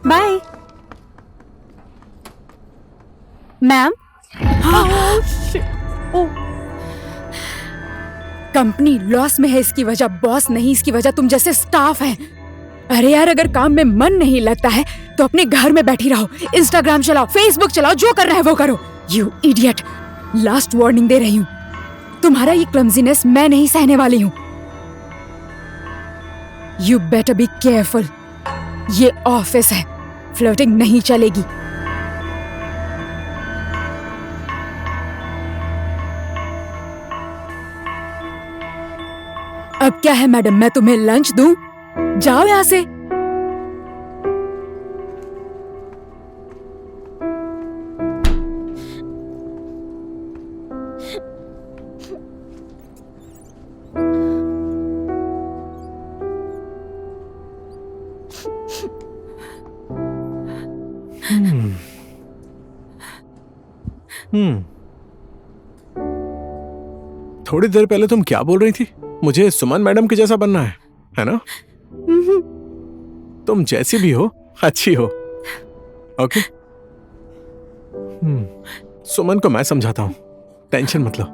bye. Ma'am, company loss में है, इसकी वजह बॉस नहीं, इसकी वजह तुम जैसे स्टाफ है। अरे यार, अगर काम में मन नहीं लगता है तो अपने घर में बैठी रहो, इंस्टाग्राम चलाओ, फेसबुक चलाओ, जो करना है वो करो। यू इडियट, लास्ट वार्निंग दे रही हूँ, तुम्हारा ये क्लमजीनेस मैं नहीं सहने वाली हूँ। यू बेटर बी केयरफुल, ये ऑफिस है, फ्लर्टिंग नहीं चलेगी। अब क्या है मैडम, मैं तुम्हें लंच दूं? जाओ यहां से। थोड़ी देर पहले तुम क्या बोल रही थी? मुझे सुमन मैडम के जैसा बनना है ना? तुम जैसी भी हो अच्छी हो। ओके, सुमन को मैं समझाता हूं, टेंशन मत लो।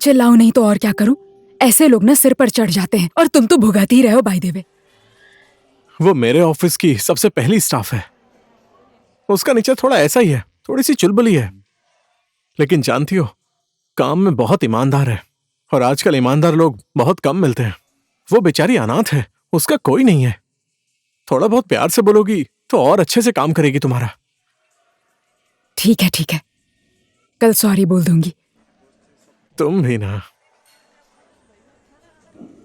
चिल्लाओ नहीं तो और क्या करूं? ऐसे लोग ना सिर पर चढ़ जाते हैं, और तुम तो भुगत ही रहे हो बाय द वे। वो मेरे ऑफिस की सबसे पहली स्टाफ है, उसका नेचर थोड़ा ऐसा ही है, थोड़ी सी चुलबुली है, लेकिन जानती हो काम में बहुत ईमानदार है, और आजकल ईमानदार लोग बहुत कम मिलते हैं। वो बेचारी अनाथ है, उसका कोई नहीं है। थोड़ा बहुत प्यार से बोलोगी तो और अच्छे से काम करेगी तुम्हारा। ठीक है, कल सॉरी बोल दूंगी। तुम भी ना।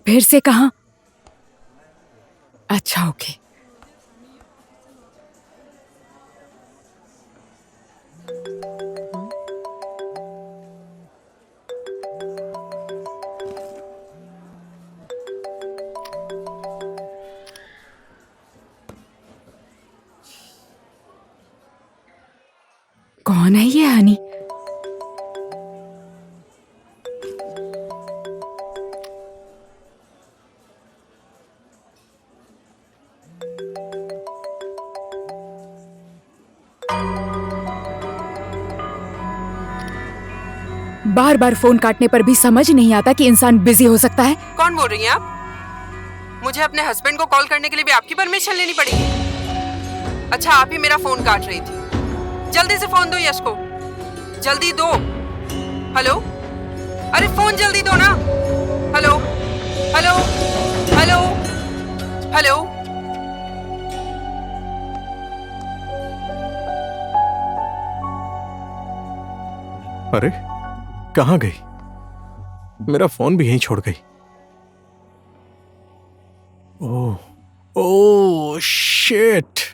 फिर से कहा? अच्छा, ओके। कौन है ये हनी? बार बार फोन काटने पर भी समझ नहीं आता कि इंसान बिजी हो सकता है। कौन बोल रही हैं आप? मुझे अपने हस्बैंड को कॉल करने के लिए भी आपकी परमिशन लेनी पड़ेगी? अच्छा, आप ही मेरा फोन काट रही थी। जल्दी से फोन दो यश को, जल्दी दो। हेलो, अरे फोन जल्दी दो ना। Hello hello hello hello. अरे कहाँ गई? मेरा फोन भी यहीं छोड़ गई। Oh shit.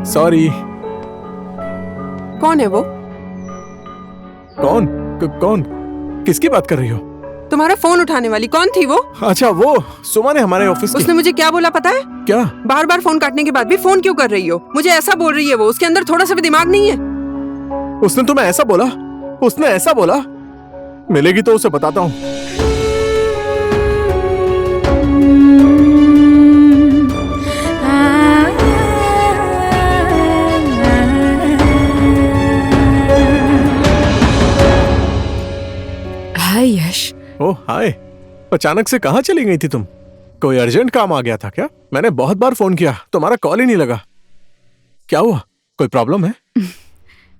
सॉरी। कौन है वो? कौन? किसकी बात कर रही हो? तुम्हारा फोन उठाने वाली कौन थी वो? अच्छा, वो सुमन है हमारे ऑफिस की। उसने मुझे क्या बोला पता है? क्या? बार बार फोन काटने के बाद भी फोन क्यों कर रही हो? मुझे ऐसा बोल रही है वो, उसके अंदर थोड़ा सा भी दिमाग नहीं है। उसने तुम्हें ऐसा बोला? उसने ऐसा बोला? मिलेगी तो उसे बताता हूँ। हाय यश। ओह हाय, अचानक से कहाँ चली गई थी तुम? कोई अर्जेंट काम आ गया था क्या? मैंने बहुत बार फोन किया, तुम्हारा कॉल ही नहीं लगा। क्या हुआ? कोई प्रॉब्लम है?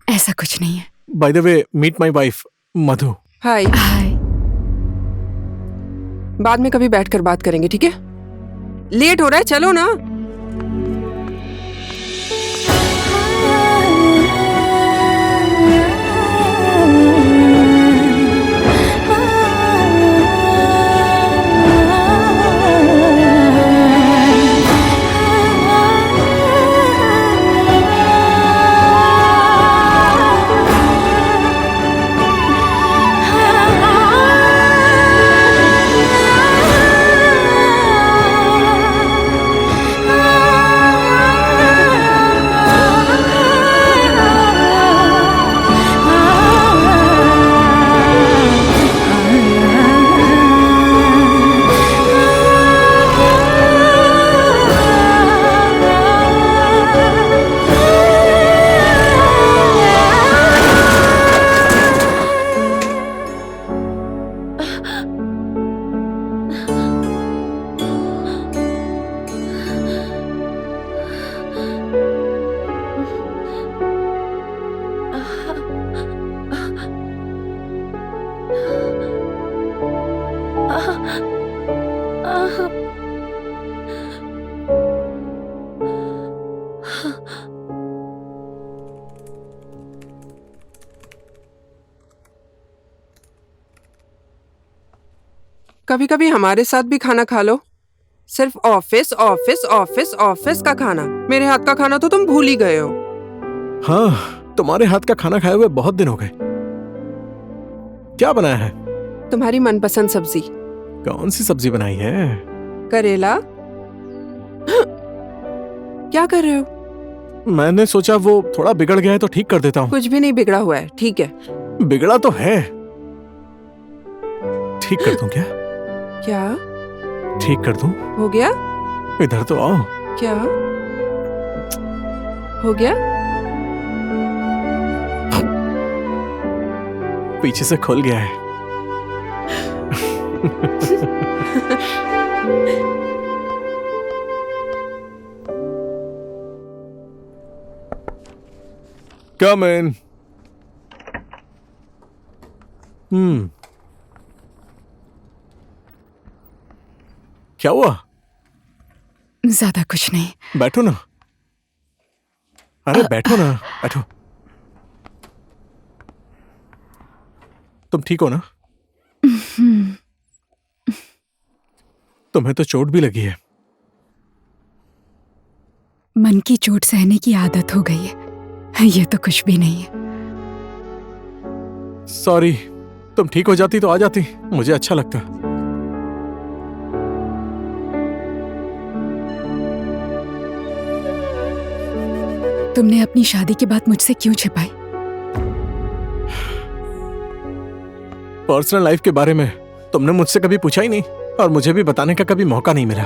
ऐसा कुछ नहीं है। By the way, meet my wife Madhu. Hi. Hi. बाद में कभी बैठकर बात करेंगे, ठीक है? लेट हो रहा है, चलो ना। कभी कभी हमारे साथ भी खाना खा लो। सिर्फ ऑफिस ऑफिस ऑफिस ऑफिस का खाना। मेरे हाथ का खाना तो तुम भूल ही गए हो। हाँ, तुम्हारे हाथ का खाना खाए हुए बहुत दिन हो गए। क्या बनाया है? तुम्हारी मनपसंद सब्जी। कौन सी सब्जी बनाई है? करेला। क्या कर रहे हो? मैंने सोचा वो थोड़ा बिगड़ गया है तो ठीक कर देता हूँ। कुछ भी नहीं बिगड़ा हुआ है, ठीक है। बिगड़ा तो है, ठीक कर दूं क्या? क्या? ठीक कर दूं? हो गया? इधर तो आओ। क्या हो गया? पीछे से खुल गया है। Come in. क्या हुआ? ज्यादा कुछ नहीं। बैठो ना। अरे बैठो ना, बैठो। तुम ठीक हो ना? तुम्हें तो चोट भी लगी है। मन की चोट सहने की आदत हो गई है, ये तो कुछ भी नहीं है। सॉरी, तुम ठीक हो जाती तो आ जाती, मुझे अच्छा लगता। तुमने अपनी शादी की बात मुझसे क्यों छिपाई? पर्सनल लाइफ के बारे में तुमने मुझसे कभी पूछा ही नहीं और मुझे भी बताने का कभी मौका नहीं मिला।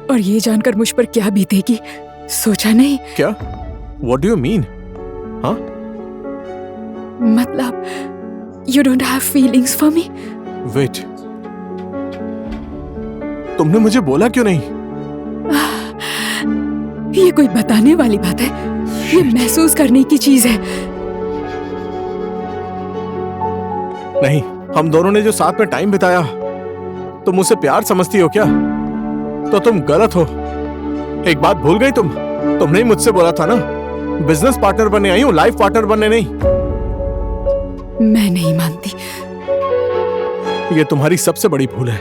और ये जानकर मुझ पर क्या बीतेगी सोचा नहीं? क्या? What do you mean? हाँ? मतलब you don't have feelings for me? Wait. तुमने मुझे बोला क्यों नहीं? ये कोई बताने वाली बात है? ये महसूस करने की चीज है। नहीं, हम दोनों ने जो साथ में टाइम बिताया, तुम मुझसे प्यार समझती हो क्या? तो तुम गलत हो। एक बात भूल गई तुम? तुमने ही मुझसे बोला था ना, बिजनेस पार्टनर बनने आई हूं, लाइफ पार्टनर बनने नहीं। मैं नहीं मानती। ये तुम्हारी सबसे बड़ी भूल है।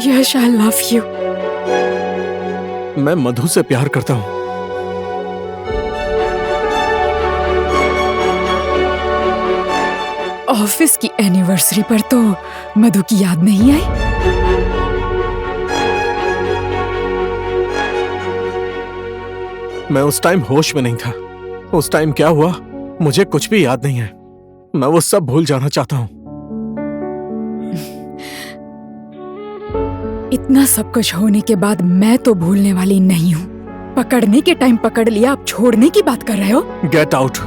यश, I love you. मैं मधु से प्यार करता हूं। ऑफिस की एनिवर्सरी पर तो मधु की याद नहीं आई? मैं उस टाइम होश में नहीं था। उस टाइम क्या हुआ मुझे कुछ भी याद नहीं है। मैं वो सब भूल जाना चाहता हूं। इतना सब कुछ होने के बाद मैं तो भूलने वाली नहीं हूँ। पकड़ने के टाइम पकड़ लिया, अब छोड़ने की बात कर रहे हो? Get out.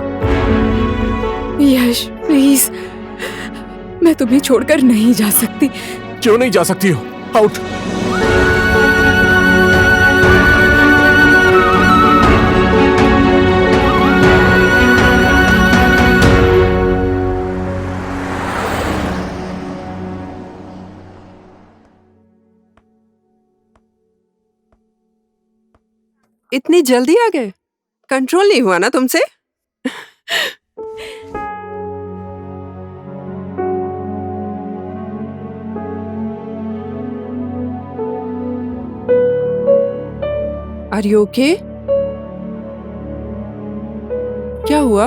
यश प्लीज, मैं तुम्हें छोड़कर नहीं जा सकती। क्यों नहीं जा सकती हो? आउट। इतनी जल्दी आ गए? कंट्रोल नहीं हुआ ना तुमसे? Are you okay? क्या हुआ?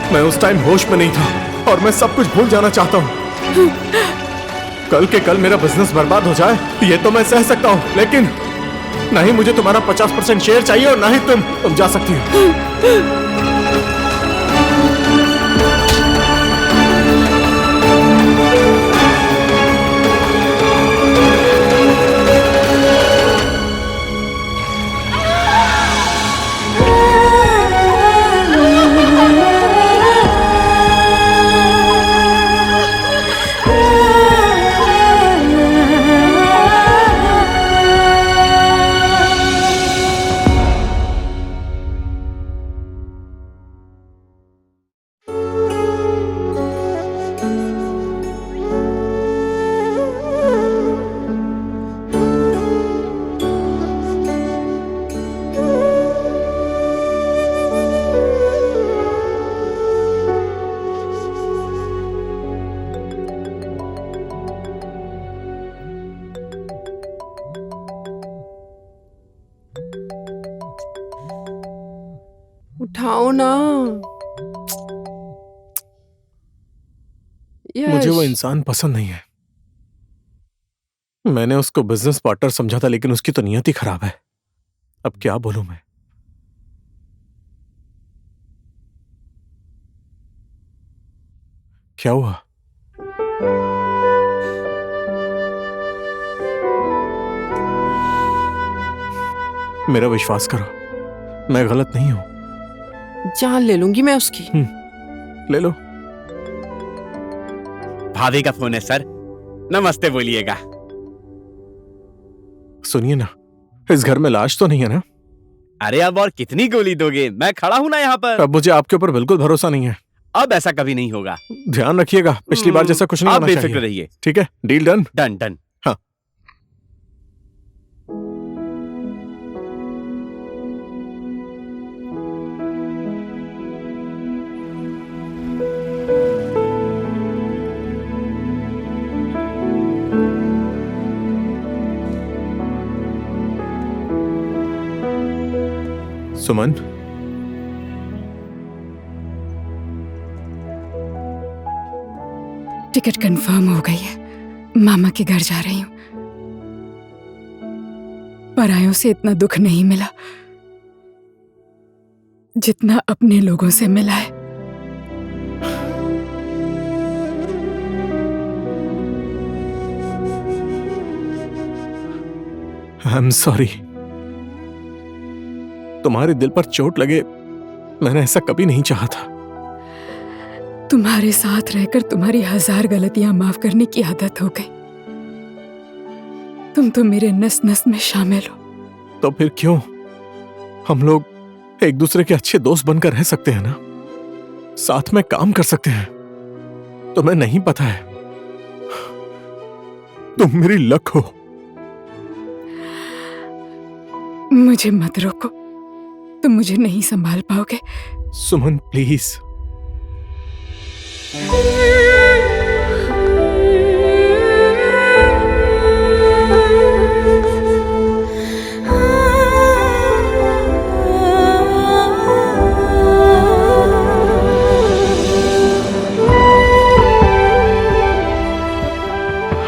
मैं उस टाइम होश में नहीं था और मैं सब कुछ भूल जाना चाहता हूँ। कल के कल मेरा बिजनेस बर्बाद हो जाए ये तो मैं सह सकता हूँ, लेकिन नहीं, मुझे तुम्हारा 50% शेयर चाहिए और ना ही तुम जा सकती हो। उठाओ ना। मुझे वो इंसान पसंद नहीं है। मैंने उसको बिजनेस पार्टनर समझा था, लेकिन उसकी तो नियत ही खराब है। अब क्या बोलूं मैं? क्या हुआ? मेरा विश्वास करो, मैं गलत नहीं हूं। जान ले लूंगी मैं उसकी। ले लो। भाभी का फोन है सर, नमस्ते बोलिएगा। सुनिए ना, इस घर में लाश तो नहीं है ना? अरे अब और कितनी गोली दोगे, मैं खड़ा हूं ना यहाँ पर। अब मुझे आपके ऊपर बिल्कुल भरोसा नहीं है। अब ऐसा कभी नहीं होगा। ध्यान रखिएगा, पिछली बार जैसा कुछ नहीं आप होना चाहिए। बेफिक्र रहिए। ठीक है, डील डन। Done done. हाँ। सुमन, टिकट कंफर्म हो गई है। मामा के घर जा रही हूँ। परायों से इतना दुख नहीं मिला जितना अपने लोगों से मिला है। I am sorry. तुम्हारे दिल पर चोट लगे, मैंने ऐसा कभी नहीं चाहा था। तुम्हारे साथ रहकर तुम्हारी 1000 गलतियां माफ करने की आदत हो गई। तुम तो मेरे नस नस में शामिल हो। तो फिर क्यों हम लोग एक दूसरे के अच्छे दोस्त बनकर रह सकते हैं ना? साथ में काम कर सकते हैं। तुम्हें नहीं पता है, तुम मेरी लक हो। मुझे मत रोको, तुम मुझे नहीं संभाल पाओगे। सुमन प्लीज।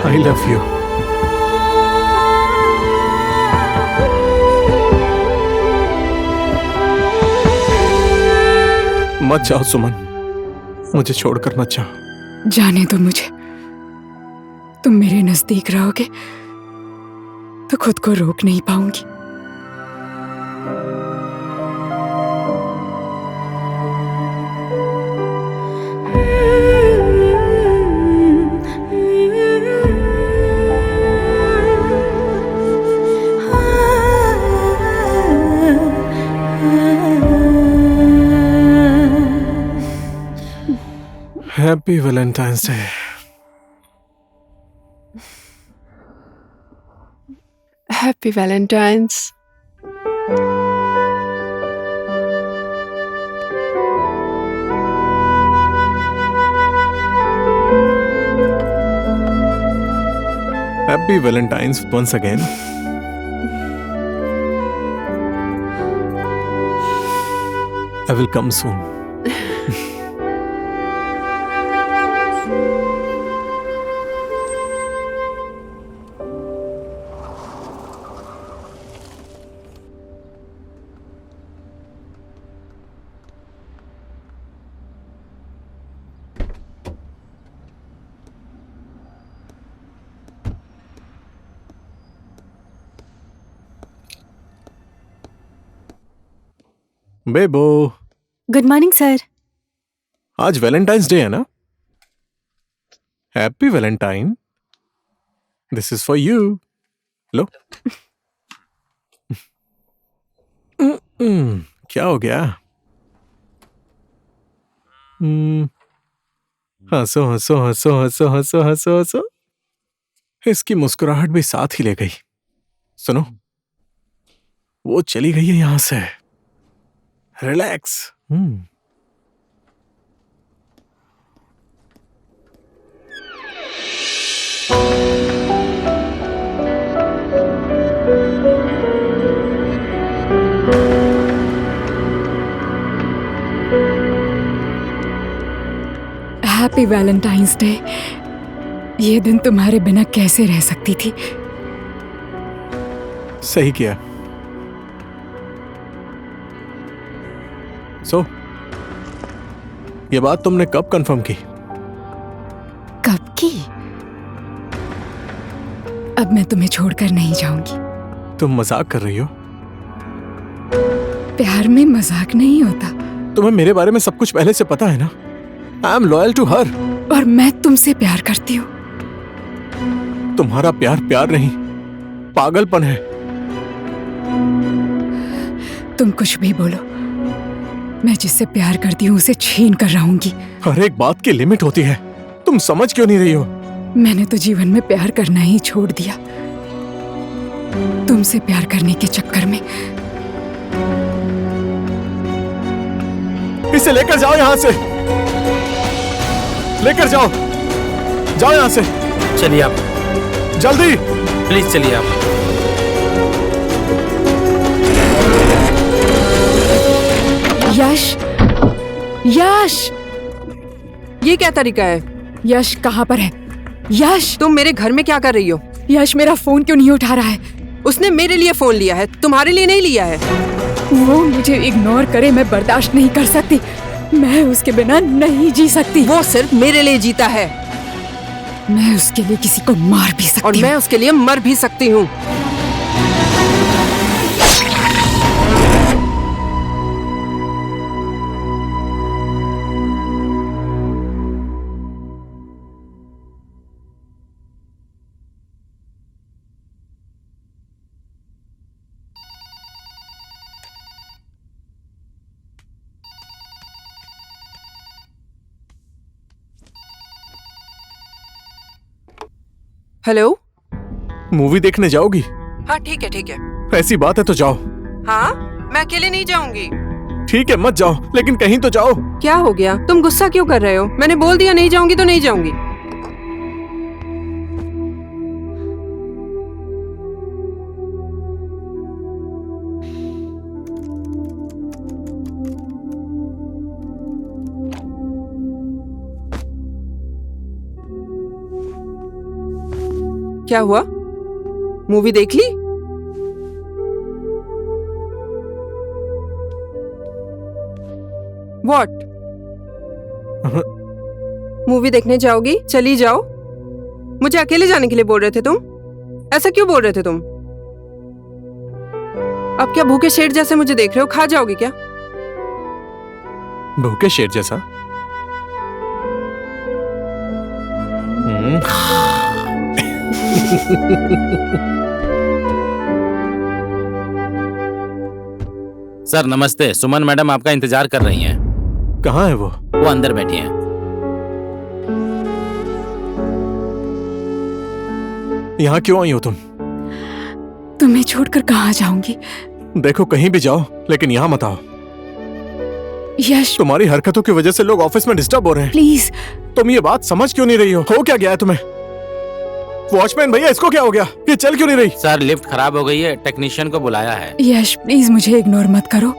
I love you. मत जाओ सुमन, मुझे छोड़कर मत जाओ। जाने दो मुझे। तुम मेरे नजदीक रहोगे तो खुद को रोक नहीं पाऊंगी। Happy Valentine's day. Happy Valentine's. Happy Valentine's once again. I will come soon. Bebo, good morning sir. आज वैलेंटाइंस डे है ना? Happy Valentine. This is for you. लो। क्या हो गया? हंसो हंसो हंसो हंसो हंसो हंसो हंसो। इसकी मुस्कुराहट भी साथ ही ले गई। सुनो, वो चली गई है यहां से। रिलैक्स। Happy Valentine's day. ये दिन तुम्हारे बिना कैसे रह सकती थी? सही किया। सो, ये बात तुमने कब कंफर्म की? कब की? अब मैं तुम्हें छोड़कर नहीं जाऊंगी। तुम मजाक कर रही हो? प्यार में मजाक नहीं होता। तुम्हें मेरे बारे में सब कुछ पहले से पता है ना? I am loyal to her. और मैं तुमसे प्यार करती हूँ। तुम्हारा प्यार प्यार नहीं, पागलपन है। तुम कुछ भी बोलो, मैं जिससे प्यार करती हूँ उसे छीन कर रहूंगी। हर एक बात की लिमिट होती है। तुम समझ क्यों नहीं रही हो? मैंने तो जीवन में प्यार करना ही छोड़ दिया, तुमसे प्यार करने के चक्कर में। इसे लेकर जाओ यहां से। लेकर जाओ। जाओ यहां से। चलिए आप, जल्दी। प्लीज चलिए आप। यश, यश, ये क्या तरीका है? यश कहाँ पर है? यश, तुम मेरे घर में क्या कर रही हो? यश मेरा फोन क्यों नहीं उठा रहा है? उसने मेरे लिए फोन लिया है, तुम्हारे लिए नहीं लिया है। वो मुझे इग्नोर करे मैं बर्दाश्त नहीं कर सकती। मैं उसके बिना नहीं जी सकती। वो सिर्फ मेरे लिए जीता है। मैं उसके लिए किसी को मार भी सकती और मैं उसके लिए मर भी सकती हूँ। हेलो, मूवी देखने जाओगी? हाँ ठीक है ठीक है। ऐसी बात है तो जाओ। हाँ, मैं अकेले नहीं जाऊंगी। ठीक है, मत जाओ, लेकिन कहीं तो जाओ। क्या हो गया? तुम गुस्सा क्यों कर रहे हो? मैंने बोल दिया नहीं जाऊंगी तो नहीं जाऊंगी। क्या हुआ? मूवी देख ली? What? मूवी देखने जाओगी? चली जाओ। मुझे अकेले जाने के लिए बोल रहे थे तुम? ऐसा क्यों बोल रहे थे तुम? अब क्या भूखे शेर जैसे मुझे देख रहे हो? खा जाओगे क्या? भूखे शेर जैसा? सर नमस्ते, सुमन मैडम आपका इंतजार कर रही हैं। कहाँ है वो? वो अंदर बैठी हैं। यहाँ क्यों आई हो तुम? तुम्हें छोड़कर कहाँ जाऊंगी? देखो कहीं भी जाओ लेकिन यहाँ मत आओ। यश तुम्हारी हरकतों की वजह से लोग ऑफिस में डिस्टर्ब हो रहे हैं। प्लीज। तुम ये बात समझ क्यों नहीं रही हो क्या गया है तुम्हें? वॉचमैन भैया इसको क्या हो गया? ये चल क्यों नहीं रही? सर लिफ्ट खराब हो गई है, टेक्नीशियन को बुलाया है। यश प्लीज मुझे इग्नोर मत करो,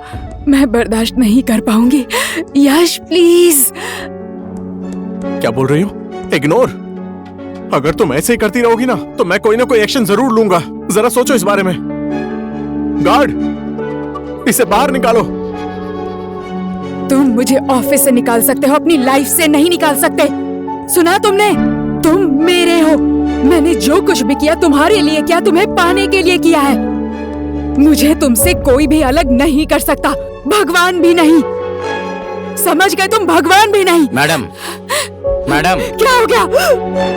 मैं बर्दाश्त नहीं कर पाऊंगी। यश प्लीज। क्या बोल रही हो? इग्नोर? अगर तुम ऐसे ही करती रहोगी ना तो मैं कोई ना कोई एक्शन जरूर लूंगा। जरा सोचो इस बारे में। गार्ड, इसे बाहर निकालो। तुम मुझे ऑफिस से निकाल सकते हो, अपनी लाइफ से नहीं निकाल सकते। सुना तुमने? तुम मेरे हो। मैंने जो कुछ भी किया तुम्हारे लिए किया, तुम्हें पाने के लिए किया है। मुझे तुमसे कोई भी अलग नहीं कर सकता, भगवान भी नहीं। समझ गए तुम? भगवान भी नहीं। मैडम, मैडम क्या हो गया?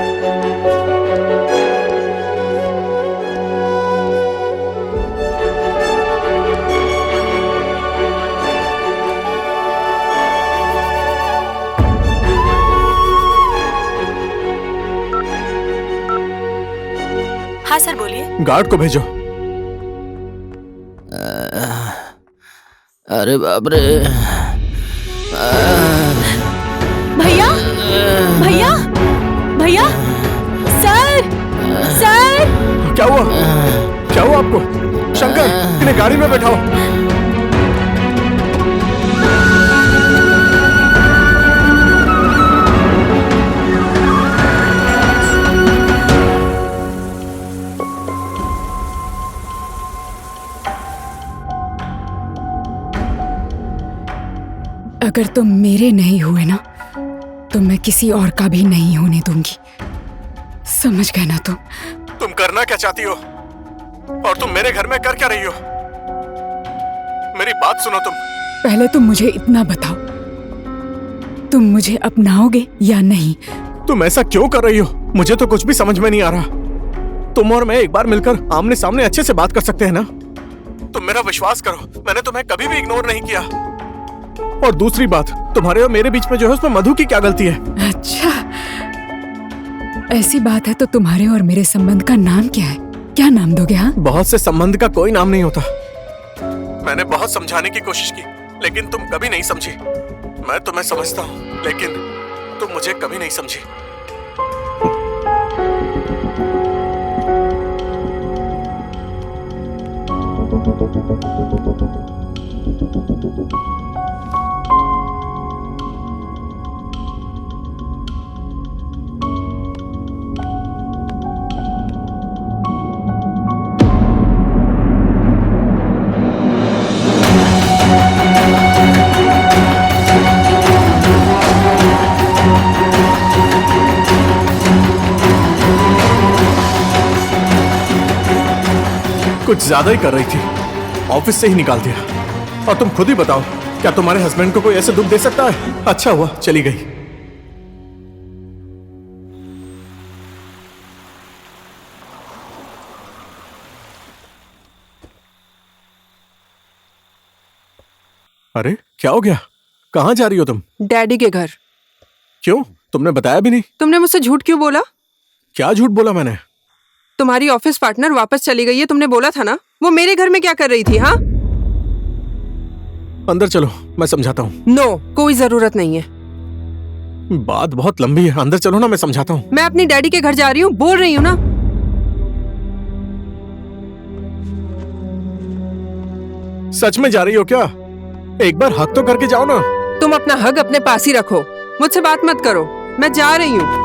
हाँ सर बोलिए। गार्ड को भेजो। अरे बाप रे। भैया भैया भैया, सर सर। क्या हुआ? क्या हुआ आपको? शंकर, इन्हें गाड़ी में बैठाओ। अगर तुम मेरे नहीं हुए ना तो मैं किसी और का भी नहीं होने दूंगी। समझ गए ना तुम? तुम करना क्या चाहती हो? और तुम मेरे घर में कर क्या रही हो? मेरी बात सुनो तुम। पहले तुम मुझे इतना बताओ, तुम मुझे अपनाओगे या नहीं? तुम ऐसा क्यों कर रही हो? मुझे तो कुछ भी समझ में नहीं आ रहा। तुम और मैं एक बार मिलकर आमने सामने अच्छे से बात कर सकते हैं ना? तुम मेरा विश्वास करो, मैंने तुम्हें कभी भी इग्नोर नहीं किया। और दूसरी बात, तुम्हारे और मेरे बीच में जो है उसमें मधु की क्या गलती है? अच्छा, ऐसी बात है तो तुम्हारे और मेरे संबंध का नाम क्या है? क्या नाम दोगे? हाँ, बहुत से संबंध का कोई नाम नहीं होता। मैंने बहुत समझाने की कोशिश की लेकिन तुम कभी नहीं समझी। मैं तुम्हें समझता हूँ लेकिन तुम मुझे कभी नहीं समझी। कुछ ज्यादा ही कर रही थी, ऑफिस से ही निकाल दिया। और तुम खुद ही बताओ, क्या तुम्हारे हस्बैंड को कोई ऐसे दुख दे सकता है? अच्छा हुआ चली गई। अरे क्या हो गया? कहाँ जा रही हो तुम? डैडी के घर। क्यों? तुमने बताया भी नहीं। तुमने मुझसे झूठ क्यों बोला? क्या झूठ बोला मैंने? तुम्हारी ऑफिस पार्टनर वापस चली गई है, तुमने बोला था ना। वो मेरे घर में क्या कर रही थी? हाँ, अंदर चलो, मैं समझाता हूँ। नो, कोई जरूरत नहीं है। बात बहुत लंबी है, अंदर चलो ना, मैं समझाता हूँ। मैं अपनी डैडी के घर जा रही हूँ, बोल रही हूँ ना। सच में जा रही हो क्या? एक बार हक तो करके जाओ ना। तुम अपना हक अपने पास ही रखो, मुझसे बात मत करो। मैं जा रही हूँ।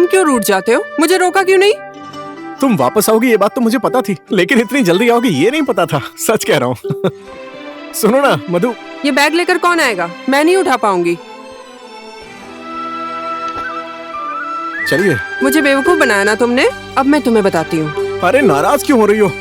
तुम क्यों रूठ जाते हो? मुझे रोका क्यों नहीं? तुम वापस आओगी ये बात तो मुझे पता थी, लेकिन इतनी जल्दी आओगी ये नहीं पता था। सच कह रहा हूँ। सुनो ना मधु, ये बैग लेकर कौन आएगा? मैं नहीं उठा पाऊंगी। चलिए। मुझे बेवकूफ बनाया ना तुमने, अब मैं तुम्हें बताती हूँ। अरे नाराज क्यों हो रही हो?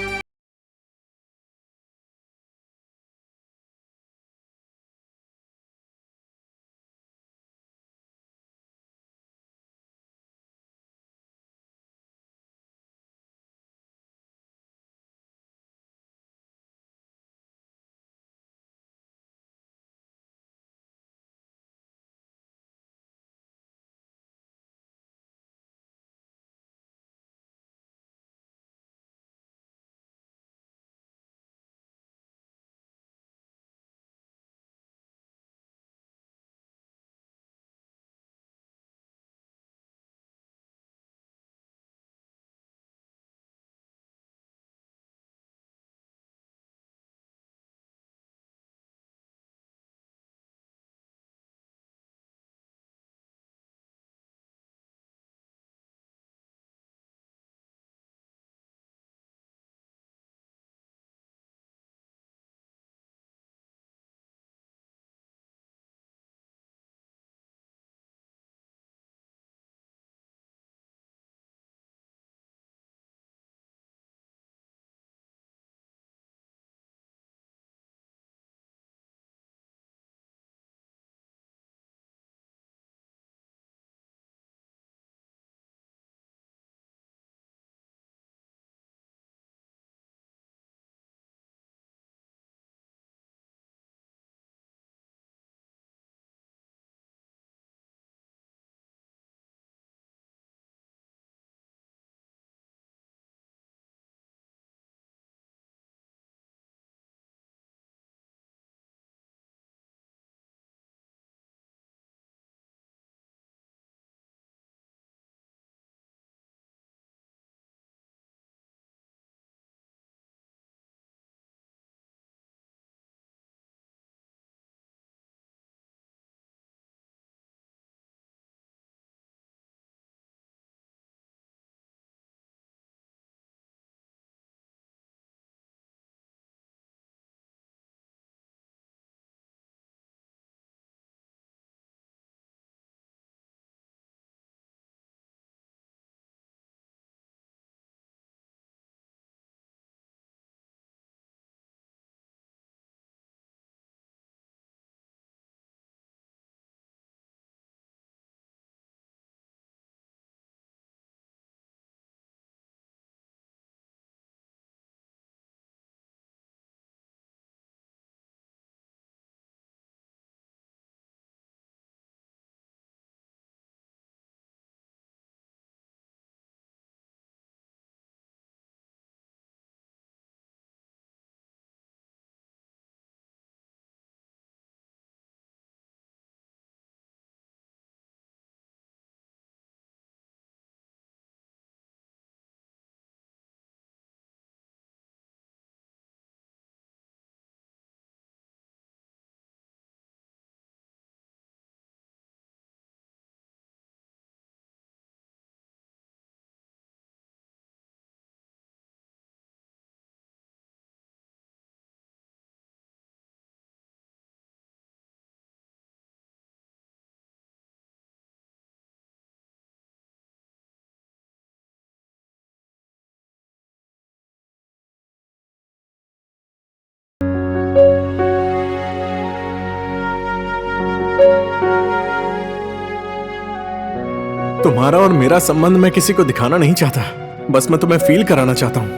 तुम्हारा और मेरा संबंध मैं किसी को दिखाना नहीं चाहता, बस मैं तुम्हें फील कराना चाहता हूं।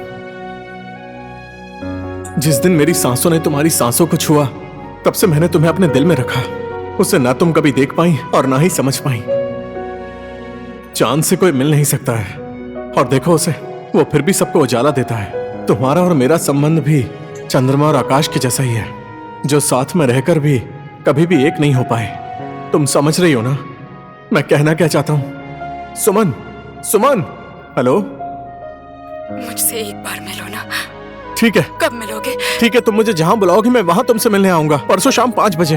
जिस दिन मेरी सांसों ने तुम्हारी सांसों को छुआ, तब से मैंने तुम्हें अपने दिल में रखा। उसे ना तुम कभी देख पाई और ना ही समझ पाई। चांद से कोई मिल नहीं सकता है, और देखो उसे, वो फिर भी सबको उजाला देता है। तुम्हारा और मेरा संबंध भी चंद्रमा और आकाश के जैसा ही है, जो साथ में रहकर भी कभी भी एक नहीं हो पाए। तुम समझ रही हो ना मैं कहना क्या चाहता हूं? सुमन, सुमन, हेलो। मुझसे एक बार मिलो ना। ठीक है। कब मिलोगे? ठीक है, तुम मुझे जहां बुलाओगी मैं वहां तुमसे मिलने आऊंगा, परसों शाम 5 बजे।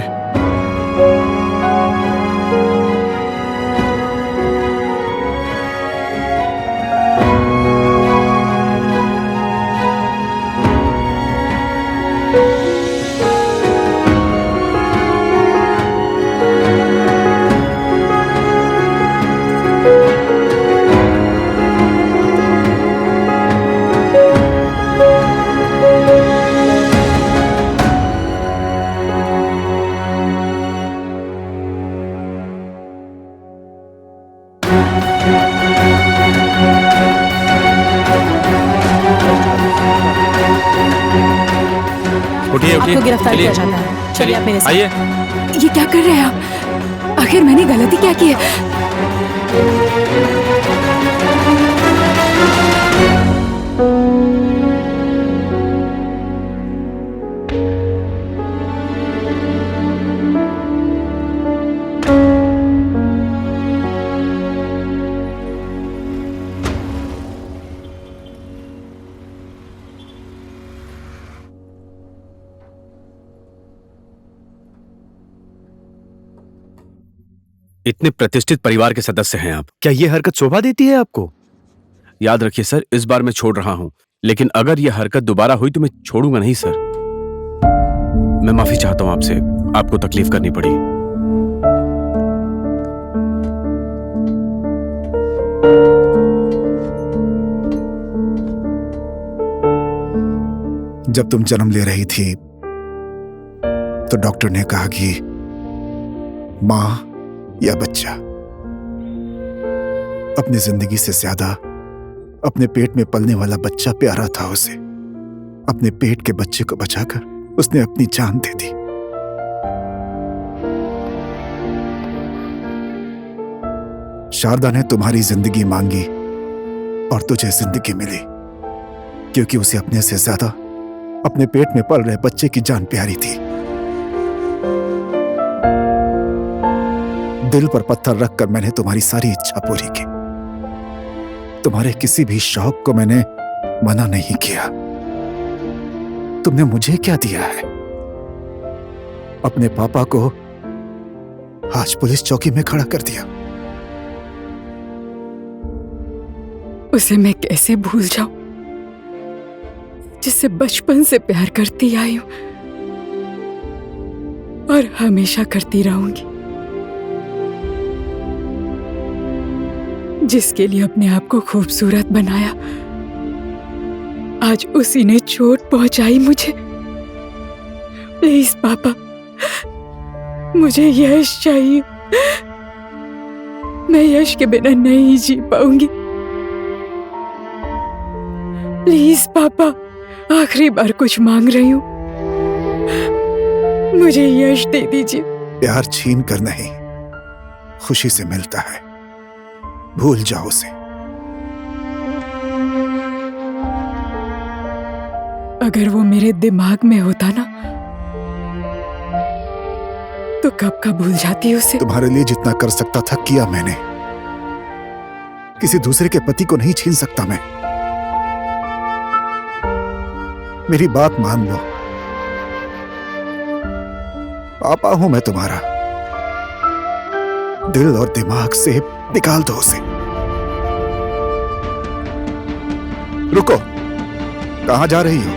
आपको गिरफ्तार किया जाता है। चलिए आप मेरे साथ। आइए। ये क्या कर रहे हैं आप? आखिर मैंने गलती क्या की है? इतने प्रतिष्ठित परिवार के सदस्य हैं आप, क्या ये हरकत शोभा देती है आपको? याद रखिए सर, इस बार मैं छोड़ रहा हूं, लेकिन अगर यह हरकत दोबारा हुई तो मैं छोड़ूंगा नहीं सर। मैं माफी चाहता हूं आपसे, आपको तकलीफ करनी पड़ी। जब तुम जन्म ले रही थी तो डॉक्टर ने कहा कि मां या बच्चा, अपनी जिंदगी से ज्यादा अपने पेट में पलने वाला बच्चा प्यारा था उसे। अपने पेट के बच्चे को बचाकर उसने अपनी जान दे दी। शारदा ने तुम्हारी जिंदगी मांगी और तुझे जिंदगी मिली, क्योंकि उसे अपने से ज्यादा अपने पेट में पल रहे बच्चे की जान प्यारी थी। दिल पर पत्थर रखकर मैंने तुम्हारी सारी इच्छा पूरी की। तुम्हारे किसी भी शौक को मैंने मना नहीं किया। तुमने मुझे क्या दिया है? अपने पापा को आज पुलिस चौकी में खड़ा कर दिया। उसे मैं कैसे भूल जाऊं, जिससे बचपन से प्यार करती आई हूं और हमेशा करती रहूंगी, जिसके लिए अपने आप को खूबसूरत बनाया, आज उसी ने चोट पहुंचाई मुझे। प्लीज पापा, मुझे यश चाहिए। मैं यश के बिना नहीं जी पाऊंगी। प्लीज पापा, आखिरी बार कुछ मांग रही हूं, मुझे यश दे दीजिए। प्यार छीन कर नहीं, खुशी से मिलता है। भूल जाओ उसे। अगर वो मेरे दिमाग में होता ना, तो कब का भूल जाती उसे। तुम्हारे लिए जितना कर सकता था किया मैंने। किसी दूसरे के पति को नहीं छीन सकता मैं। मेरी बात मान लो, पापा हूं मैं तुम्हारा। दिल और दिमाग से निकाल दो उसे। रुको, कहां जा रही हो?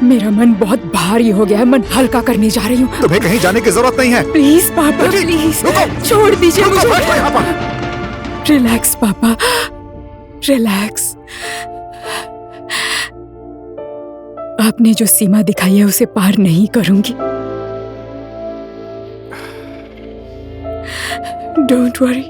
मेरा मन बहुत भारी हो गया है, मन हल्का करने जा रही हूँ। तुम्हें कहीं जाने की जरूरत नहीं है। प्लीज पापा, प्लीज छोड़ दीजिए मुझे। रिलैक्स पापा, रिलैक्स। आपने जो सीमा दिखाई है उसे पार नहीं करूंगी। Don't worry.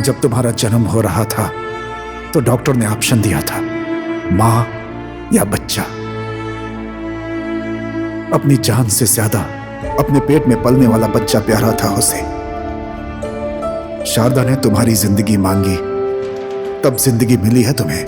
जब तुम्हारा जन्म हो रहा था तो डॉक्टर ने ऑप्शन दिया था, मां या बच्चा। अपनी जान से ज्यादा अपने पेट में पलने वाला बच्चा प्यारा था उसे। शारदा ने तुम्हारी जिंदगी मांगी, तब जिंदगी मिली है तुम्हें।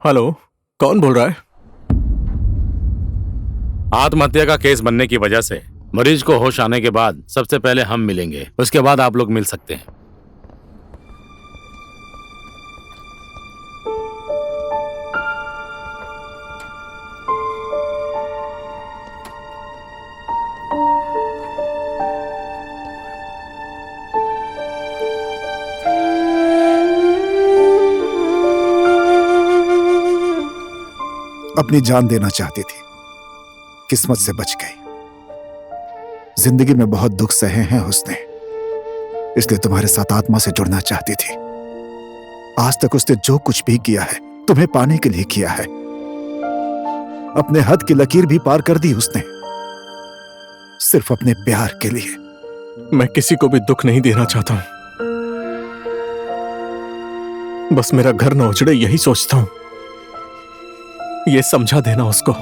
हेलो, कौन बोल रहा है? आत्महत्या का केस बनने की वजह से मरीज को होश आने के बाद सबसे पहले हम मिलेंगे, उसके बाद आप लोग मिल सकते हैं। अपनी जान देना चाहती थी, किस्मत से बच गई। जिंदगी में बहुत दुख सहे हैं उसने, इसलिए तुम्हारे साथ आत्मा से जुड़ना चाहती थी। आज तक उसने जो कुछ भी किया है तुम्हें पाने के लिए किया है। अपने हद की लकीर भी पार कर दी उसने, सिर्फ अपने प्यार के लिए। मैं किसी को भी दुख नहीं देना चाहता हूं, बस मेरा घर न उजड़े यही सोचता हूं। ये समझा देना उसको।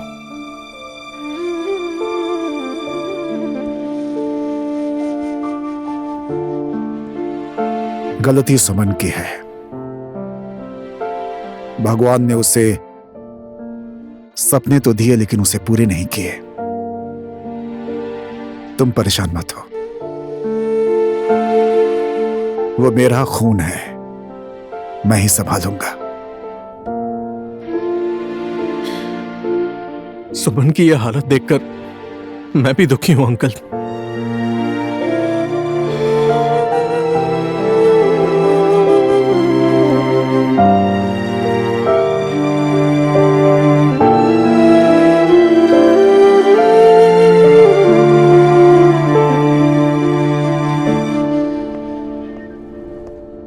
गलती सुमन की है। भगवान ने उसे सपने तो दिए लेकिन उसे पूरे नहीं किए। तुम परेशान मत हो, वो मेरा खून है, मैं ही संभालूंगा। सुमन की यह हालत देखकर मैं भी दुखी हूं अंकल।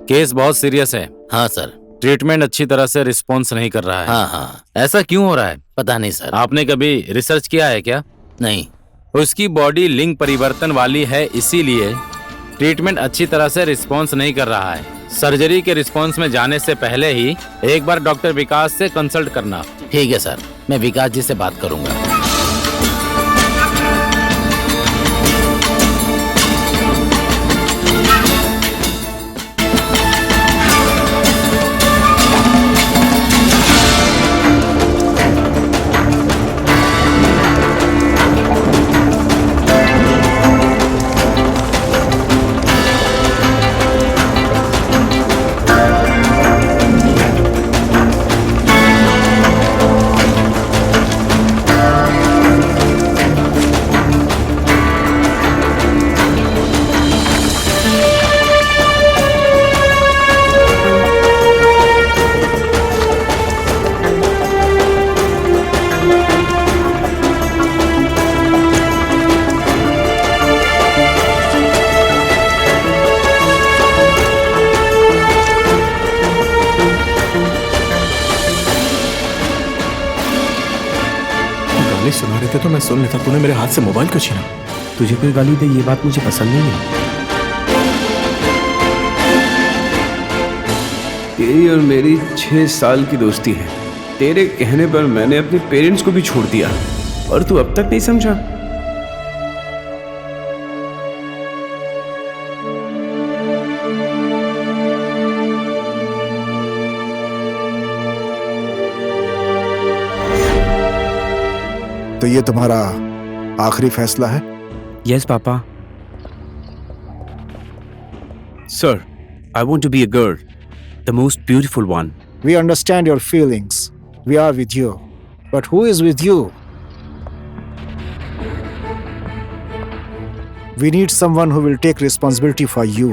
केस बहुत सीरियस है। हाँ सर। ट्रीटमेंट अच्छी तरह से रिस्पॉन्स नहीं कर रहा है। हाँ हाँ। ऐसा क्यों हो रहा है? पता नहीं सर। आपने कभी रिसर्च किया है क्या? नहीं। उसकी बॉडी लिंग परिवर्तन वाली है, इसीलिए ट्रीटमेंट अच्छी तरह से रिस्पॉन्स नहीं कर रहा है। सर्जरी के रिस्पॉन्स में जाने से पहले ही एक बार डॉक्टर विकास से कंसल्ट करना। ठीक है सर, मैं विकास जी से बात करूंगा। सुना रहे थे तो मैं सुन लेता, तूने मेरे हाथ से मोबाइल क्यों छीना? तुझे कोई गाली दे ये बात मुझे पसंद नहीं है। तेरी और मेरी 6 साल की दोस्ती है। तेरे कहने पर मैंने अपने पेरेंट्स को भी छोड़ दिया और तू अब तक नहीं समझा। तो ये तुम्हारा आखिरी फैसला है? Yes papa. Sir, I want to be a girl, the most beautiful one. We understand your feelings. We are with you. But who is with you? We need someone who will take responsibility for you.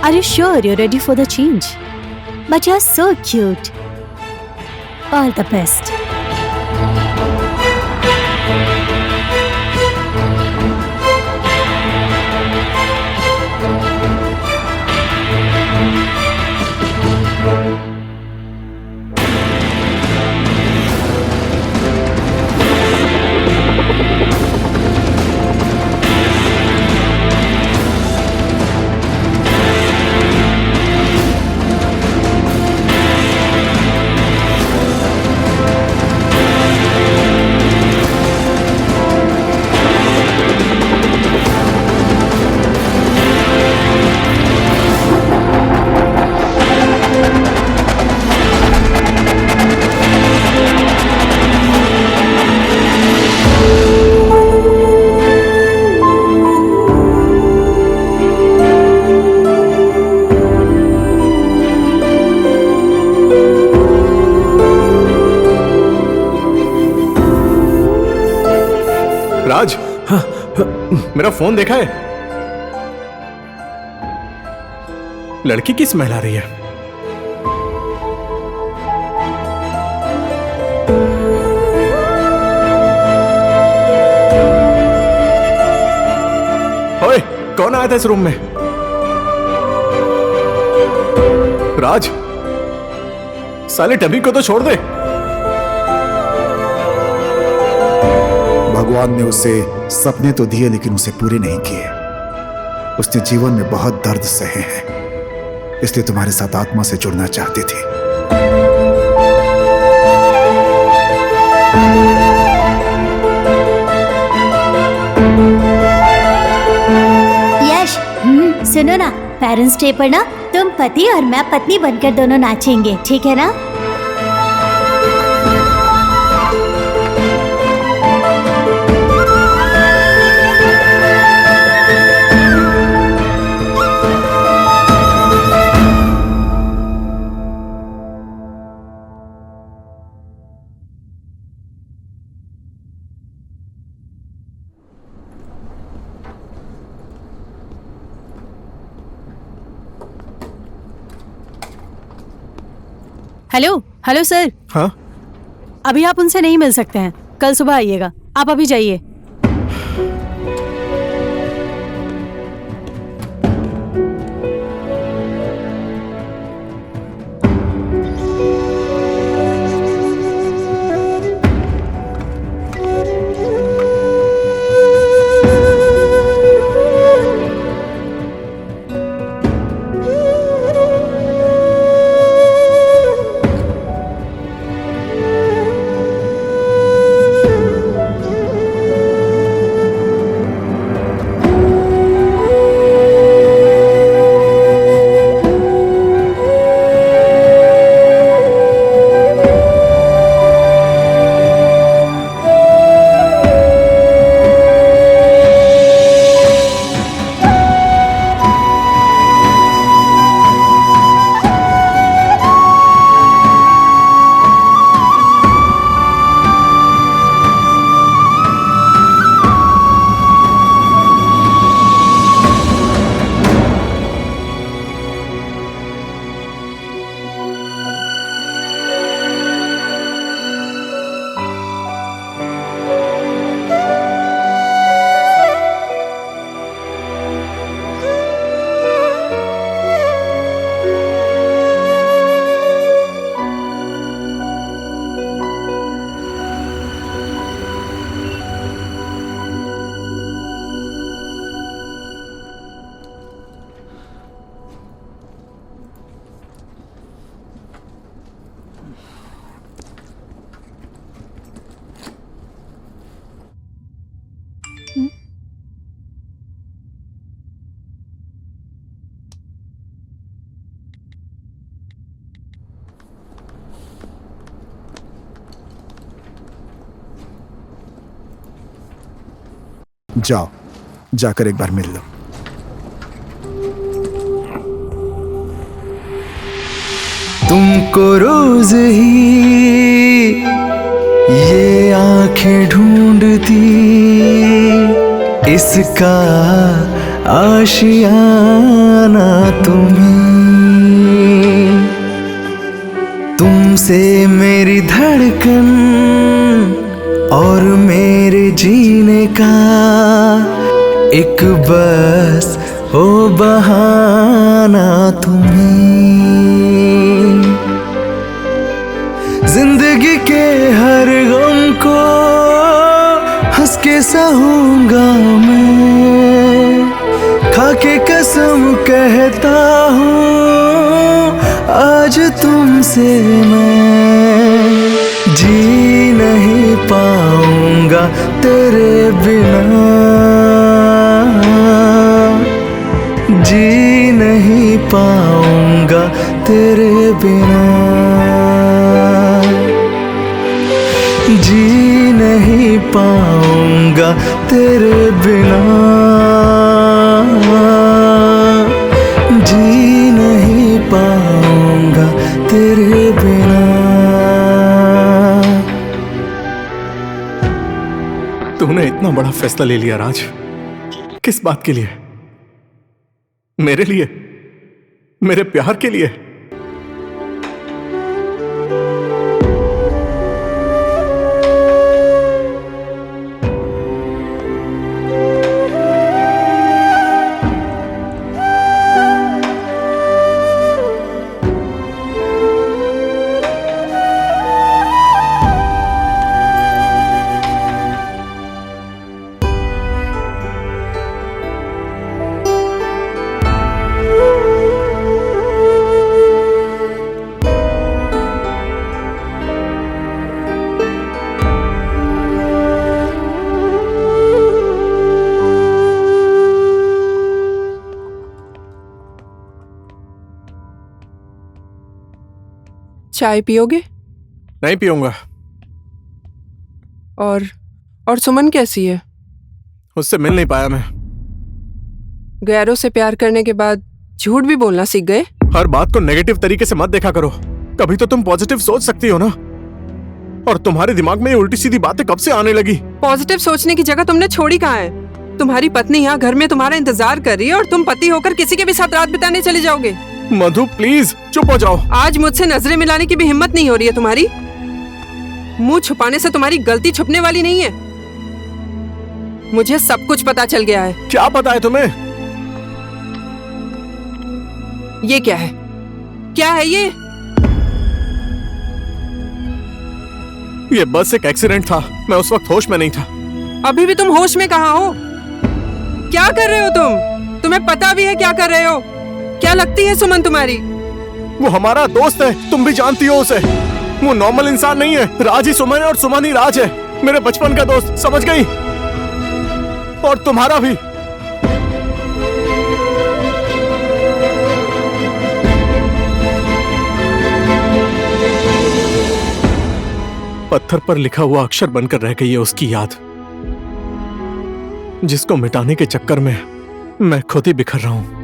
Are you sure you're ready for the change? But you're so cute. All the best. राज, मेरा फोन देखा है? लड़की की स्मेल आ रही है। ओए, कौन आया था इस रूम में? राज, साले टबी को तो छोड़ दे। भगवान ने उसे सपने तो दिए लेकिन उसे पूरे नहीं किए। उसने जीवन में बहुत दर्द सहे हैं, इसलिए तुम्हारे साथ आत्मा से जुड़ना चाहती थी। यश, सुनो ना, पेरेंट्स डे पर ना तुम पति और मैं पत्नी बनकर दोनों नाचेंगे, ठीक है ना? Hello hello sir. हाँ, अभी आप उनसे नहीं मिल सकते हैं, कल सुबह आइएगा। आप अभी जाइए। जाओ, जाकर एक बार मिल लो। तुमको रोज ही ये आंखें ढूंढती, इसका आशियाना तुम्हीं। तुमसे मेरी धड़कन और मेरे जीने का एक बस हो बहाना तुम्हीं। जिंदगी के हर गम को हंस के सहूंगा मैं, खाके कसम कहता हूँ आज तुमसे मैं। जी नहीं पाऊंगा तेरे बिना, जी नहीं पाऊंगा तेरे बिना, जी नहीं पाऊंगा तेरे बिना, जी नहीं पाऊंगा तेरे बिना। तूने इतना बड़ा फैसला ले लिया राज, किस बात के लिए? मेरे लिए, मेरे प्यार के लिए? चाय पियोगे? नहीं पीऊंगा। और सुमन कैसी है? उससे मिल नहीं पाया मैं। गैरों से प्यार करने के बाद झूठ भी बोलना सीख गए? हर बात को नेगेटिव तरीके से मत देखा करो, कभी तो तुम पॉजिटिव सोच सकती हो ना। और तुम्हारे दिमाग में ये उल्टी सीधी बातें कब से आने लगी? पॉजिटिव सोचने की जगह तुमने छोड़ी कहाँ है? तुम्हारी पत्नी यहाँ घर में तुम्हारा इंतजार कर रही है और तुम पति होकर किसी के भी साथ रात बिताने चले जाओगे। मधु प्लीज चुप हो जाओ। आज मुझसे नजरें मिलाने की भी हिम्मत नहीं हो रही है तुम्हारी। मुंह छुपाने से तुम्हारी गलती छुपने वाली नहीं है। मुझे सब कुछ पता चल गया है। क्या पता है तुम्हें? ये क्या है? क्या है ये? ये बस एक एक्सीडेंट था, मैं उस वक्त होश में नहीं था। अभी भी तुम होश में कहाँ हो? क्या कर रहे हो तुम? तुम्हें पता भी है क्या कर रहे हो? क्या लगती है सुमन तुम्हारी? वो हमारा दोस्त है, तुम भी जानती हो उसे। वो नॉर्मल इंसान नहीं है। राज ही सुमन है और सुमन ही राज है। मेरे बचपन का दोस्त, समझ गई? और तुम्हारा भी। पत्थर पर लिखा हुआ अक्षर बनकर रह गई है उसकी याद, जिसको मिटाने के चक्कर में मैं खुद ही बिखर रहा हूं।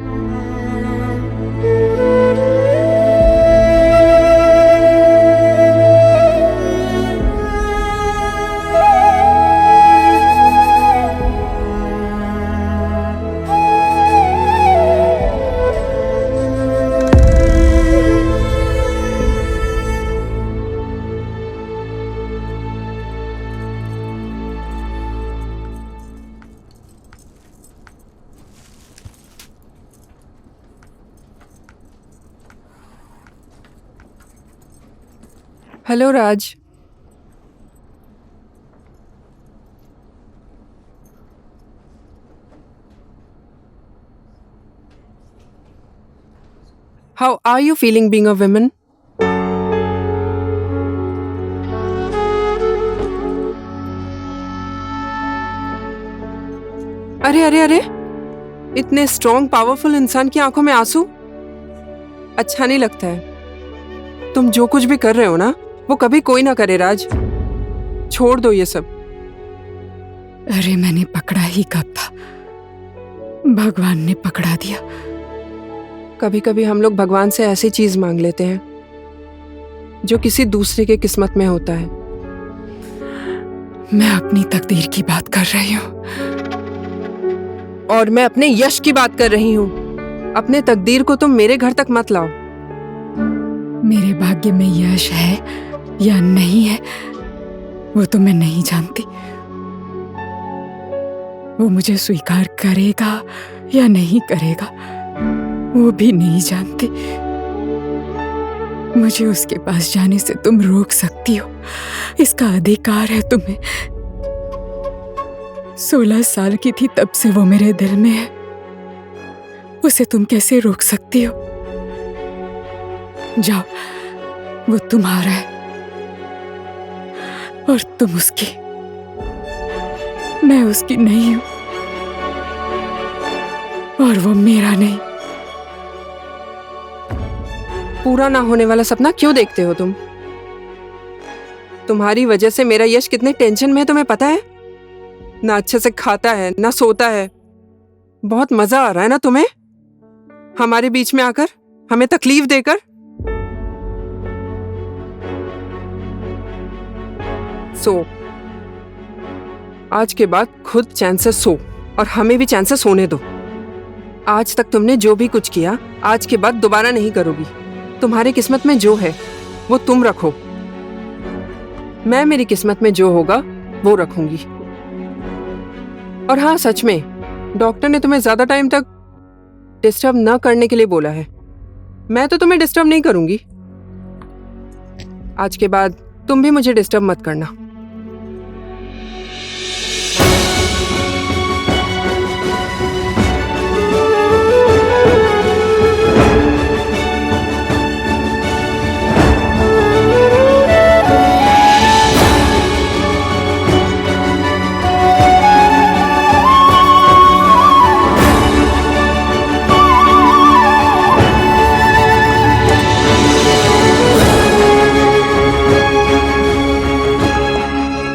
Hello Raj. How are you feeling being a woman? अरे अरे अरे, इतने स्ट्रॉन्ग पावरफुल इंसान की आंखों में आंसू? अच्छा नहीं लगता है। तुम जो कुछ भी कर रहे हो ना, वो कभी कोई ना करे राज। छोड़ दो ये सब। अरे मैंने पकड़ा ही कब था, भगवान ने पकड़ा दिया। कभी कभी हम लोग भगवान से ऐसी चीज मांग लेते हैं जो किसी दूसरे के किस्मत में होता है। मैं अपनी तकदीर की बात कर रही हूँ। और मैं अपने यश की बात कर रही हूँ। अपने तकदीर को तुम मेरे घर तक मत लाओ। मेरे भाग्य में यश है या नहीं है वो तो मैं नहीं जानती। वो मुझे स्वीकार करेगा या नहीं करेगा वो भी नहीं जानती। मुझे उसके पास जाने से तुम रोक सकती हो, इसका अधिकार है तुम्हें। 16 साल की थी तब से वो मेरे दिल में है, उसे तुम कैसे रोक सकती हो? जाओ, वो तुम्हारा है और तुम उसकी। मैं उसकी नहीं हूं और वो मेरा नहीं। पूरा ना होने वाला सपना क्यों देखते हो तुम? तुम्हारी वजह से मेरा यश कितने टेंशन में है तुम्हें पता है? ना अच्छे से खाता है ना सोता है। बहुत मजा आ रहा है ना तुम्हें हमारे बीच में आकर, हमें तकलीफ देकर? आज के बाद खुद चैन से सो और हमें भी चैन से सोने दो। आज तक तुमने जो भी कुछ किया आज के बाद दोबारा नहीं करोगी। तुम्हारी किस्मत में जो है वो तुम रखो, मैं मेरी किस्मत में जो होगा वो रखूंगी। और हाँ, सच में डॉक्टर ने तुम्हें ज्यादा टाइम तक डिस्टर्ब न करने के लिए बोला है। मैं तो तुम्हें डिस्टर्ब नहीं करूंगी। आज के बाद तुम भी मुझे डिस्टर्ब मत करना।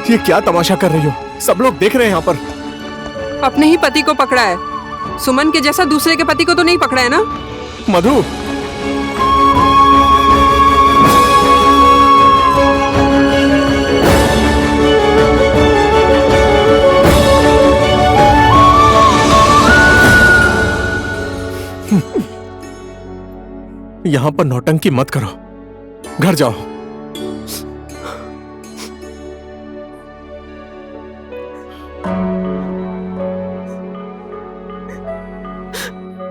ये क्या तमाशा कर रही हो? सब लोग देख रहे हैं यहाँ पर। अपने ही पति को पकड़ा है, सुमन के जैसा दूसरे के पति को तो नहीं पकड़ा है ना? मधु, यहाँ पर नौटंकी मत करो, घर जाओ।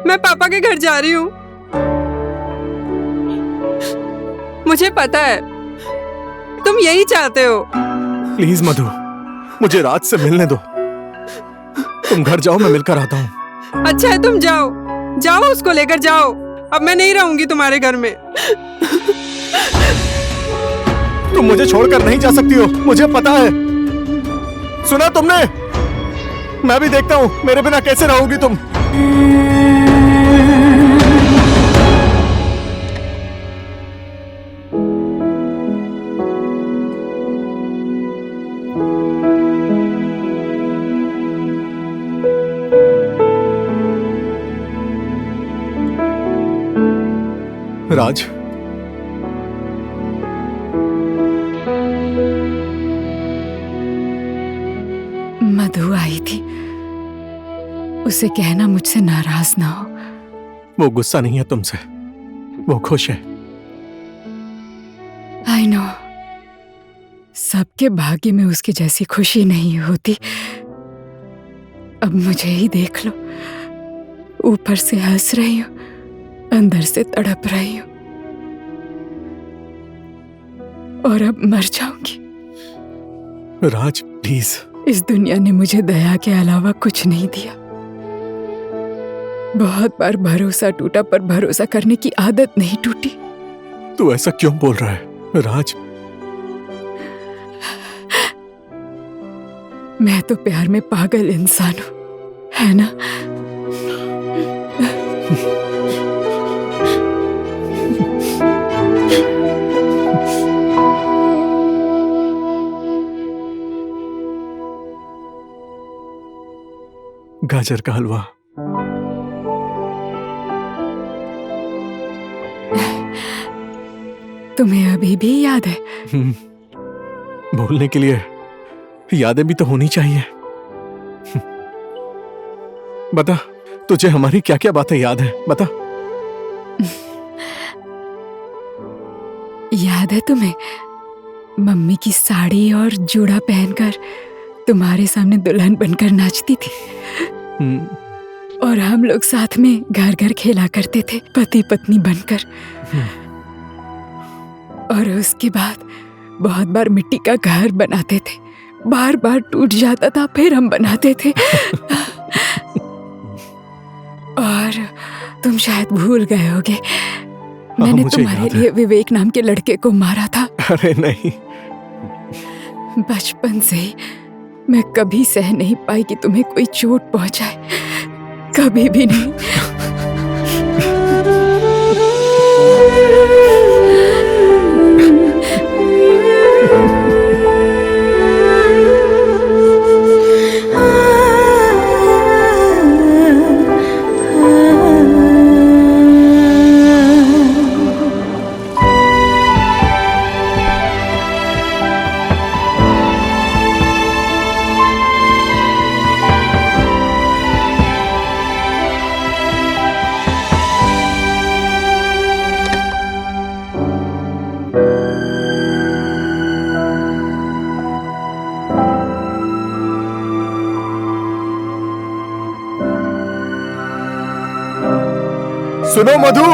मैं पापा के घर जा रही हूँ। मुझे पता है तुम यही चाहते हो। प्लीज मधु, मुझे राज से मिलने दो। तुम घर जाओ, मैं मिलकर आता हूँ। अच्छा है, तुम जाओ जाओ, उसको लेकर जाओ। अब मैं नहीं रहूंगी तुम्हारे घर में। तुम मुझे छोड़कर नहीं जा सकती हो, मुझे पता है। सुना तुमने? मैं भी देखता हूँ मेरे बिना कैसे रहोगी तुम। राज, मधु आई थी, उसे कहना मुझसे नाराज ना हो। वो गुस्सा नहीं है तुमसे, वो खुश है। आई नो, सबके भाग्य में उसकी जैसी खुशी नहीं होती। अब मुझे ही देख लो, ऊपर से हंस रही हूँ, अंदर से तड़प रही हूँ, और अब मर जाऊंगी। राज प्लीज। इस दुनिया ने मुझे दया के अलावा कुछ नहीं दिया। बहुत बार भरोसा टूटा, पर भरोसा करने की आदत नहीं टूटी। तू ऐसा क्यों बोल रहा है राज? मैं तो प्यार में पागल इंसान हूं, है ना? गाजर का हलवा। तुम्हें अभी भी याद है? भूलने के लिए यादें भी तो होनी चाहिए। बता, तुझे हमारी क्या क्या बातें याद है? बता। याद है तुम्हें मम्मी की साड़ी और जूड़ा पहनकर तुम्हारे सामने दुल्हन बनकर नाचती थी, और हम लोग साथ में घर घर खेला करते थे, पति पत्नी बनकर। और उसके बाद बहुत बार मिट्टी का घर बनाते थे, बार बार टूट जाता था, फिर हम बनाते थे। और तुम शायद भूल गए होगे, मैंने तुम्हारे लिए विवेक नाम के लड़के को मारा था। अरे नहीं, बचपन से ही मैं कभी सह नहीं पाई कि तुम्हें कोई चोट पहुंचाए, कभी भी नहीं। सुनो मधु।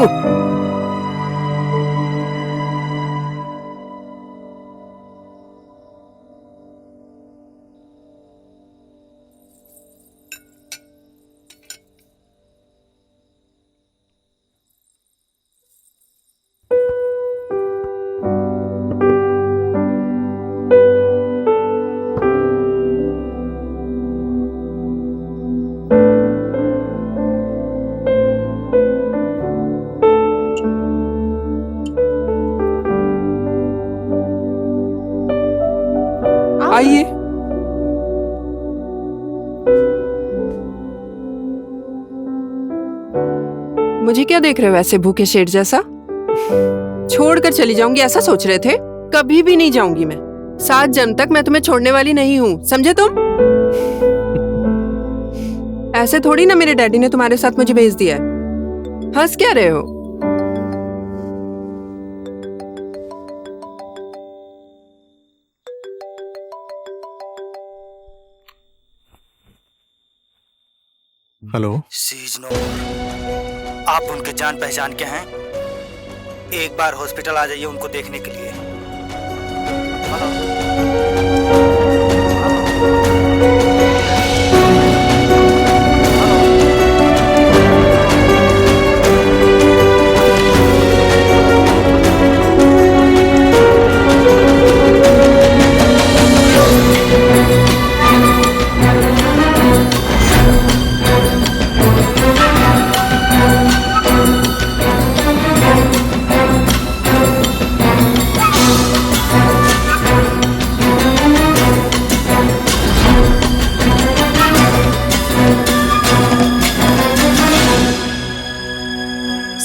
आइए। मुझे क्या देख रहे हो ऐसे भूखे शेर जैसा? छोड़कर चली जाऊंगी ऐसा सोच रहे थे? कभी भी नहीं जाऊंगी मैं। 7 जन्म तक मैं तुम्हें छोड़ने वाली नहीं हूँ, समझे तुम? ऐसे थोड़ी ना मेरे डैडी ने तुम्हारे साथ मुझे भेज दिया है। हंस क्या रहे हो? हेलो। आप उनके जान पहचान के हैं? एक बार हॉस्पिटल आ जाइए उनको देखने के लिए।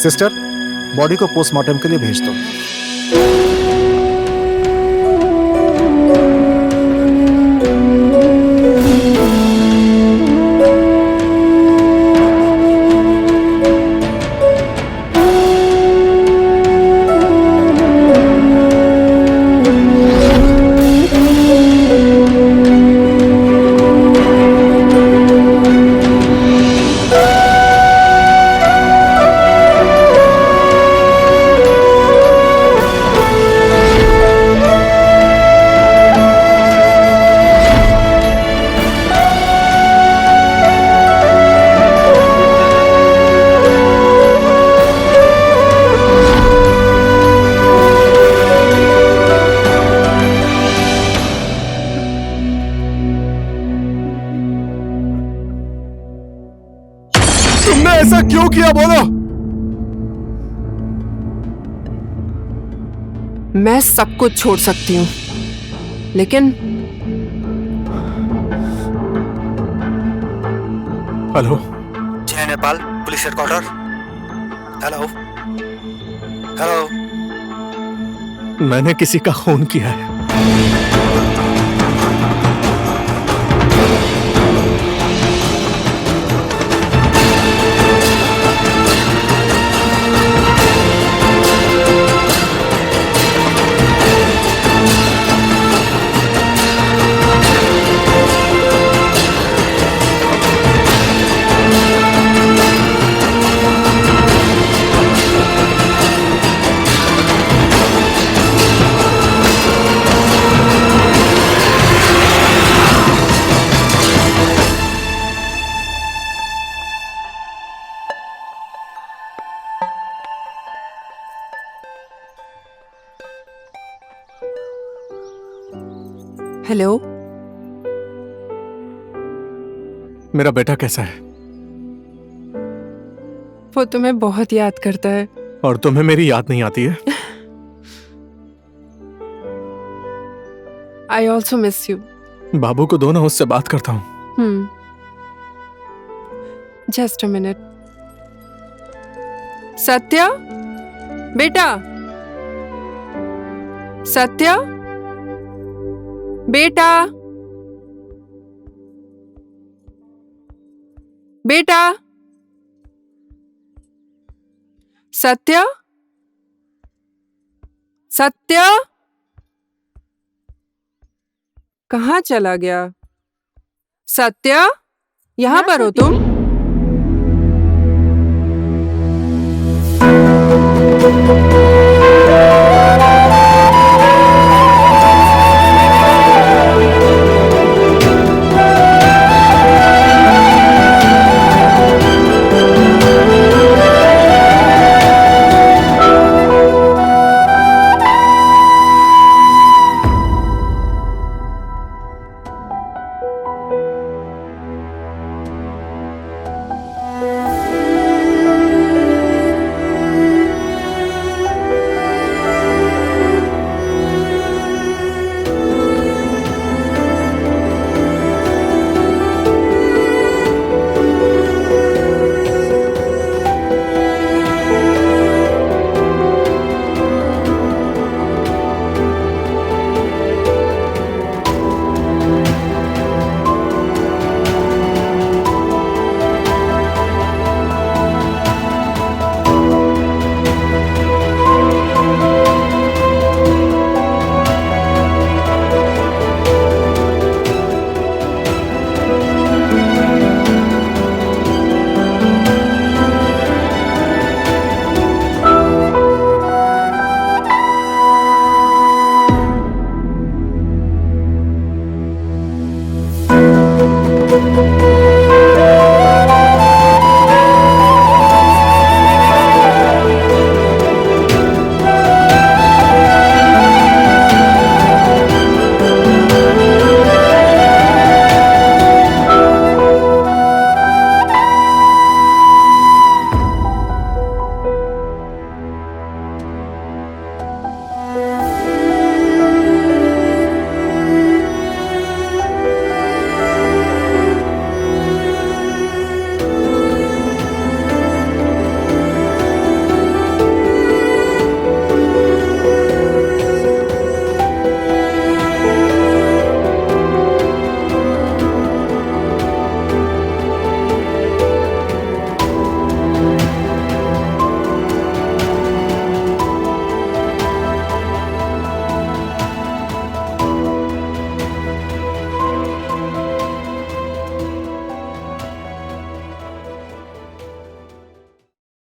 सिस्टर, बॉडी को पोस्टमार्टम के लिए भेज दो। तुमने ऐसा क्यों किया, बोलो? मैं सब कुछ छोड़ सकती हूँ, लेकिन हेलो। जय Nepal police headquarter. Hello hello. मैंने किसी का खून किया है। हेलो। मेरा बेटा कैसा है? वो तुम्हें बहुत याद करता है। और तुम्हें मेरी याद नहीं आती है? I also miss you. बाबू को दो ना, उससे बात करता हूँ। Just a minute. सत्या, बेटा। सत्या, बेटा। बेटा। सत्या, सत्या, कहाँ चला गया? सत्या, यहाँ पर हो तुम? Thank you.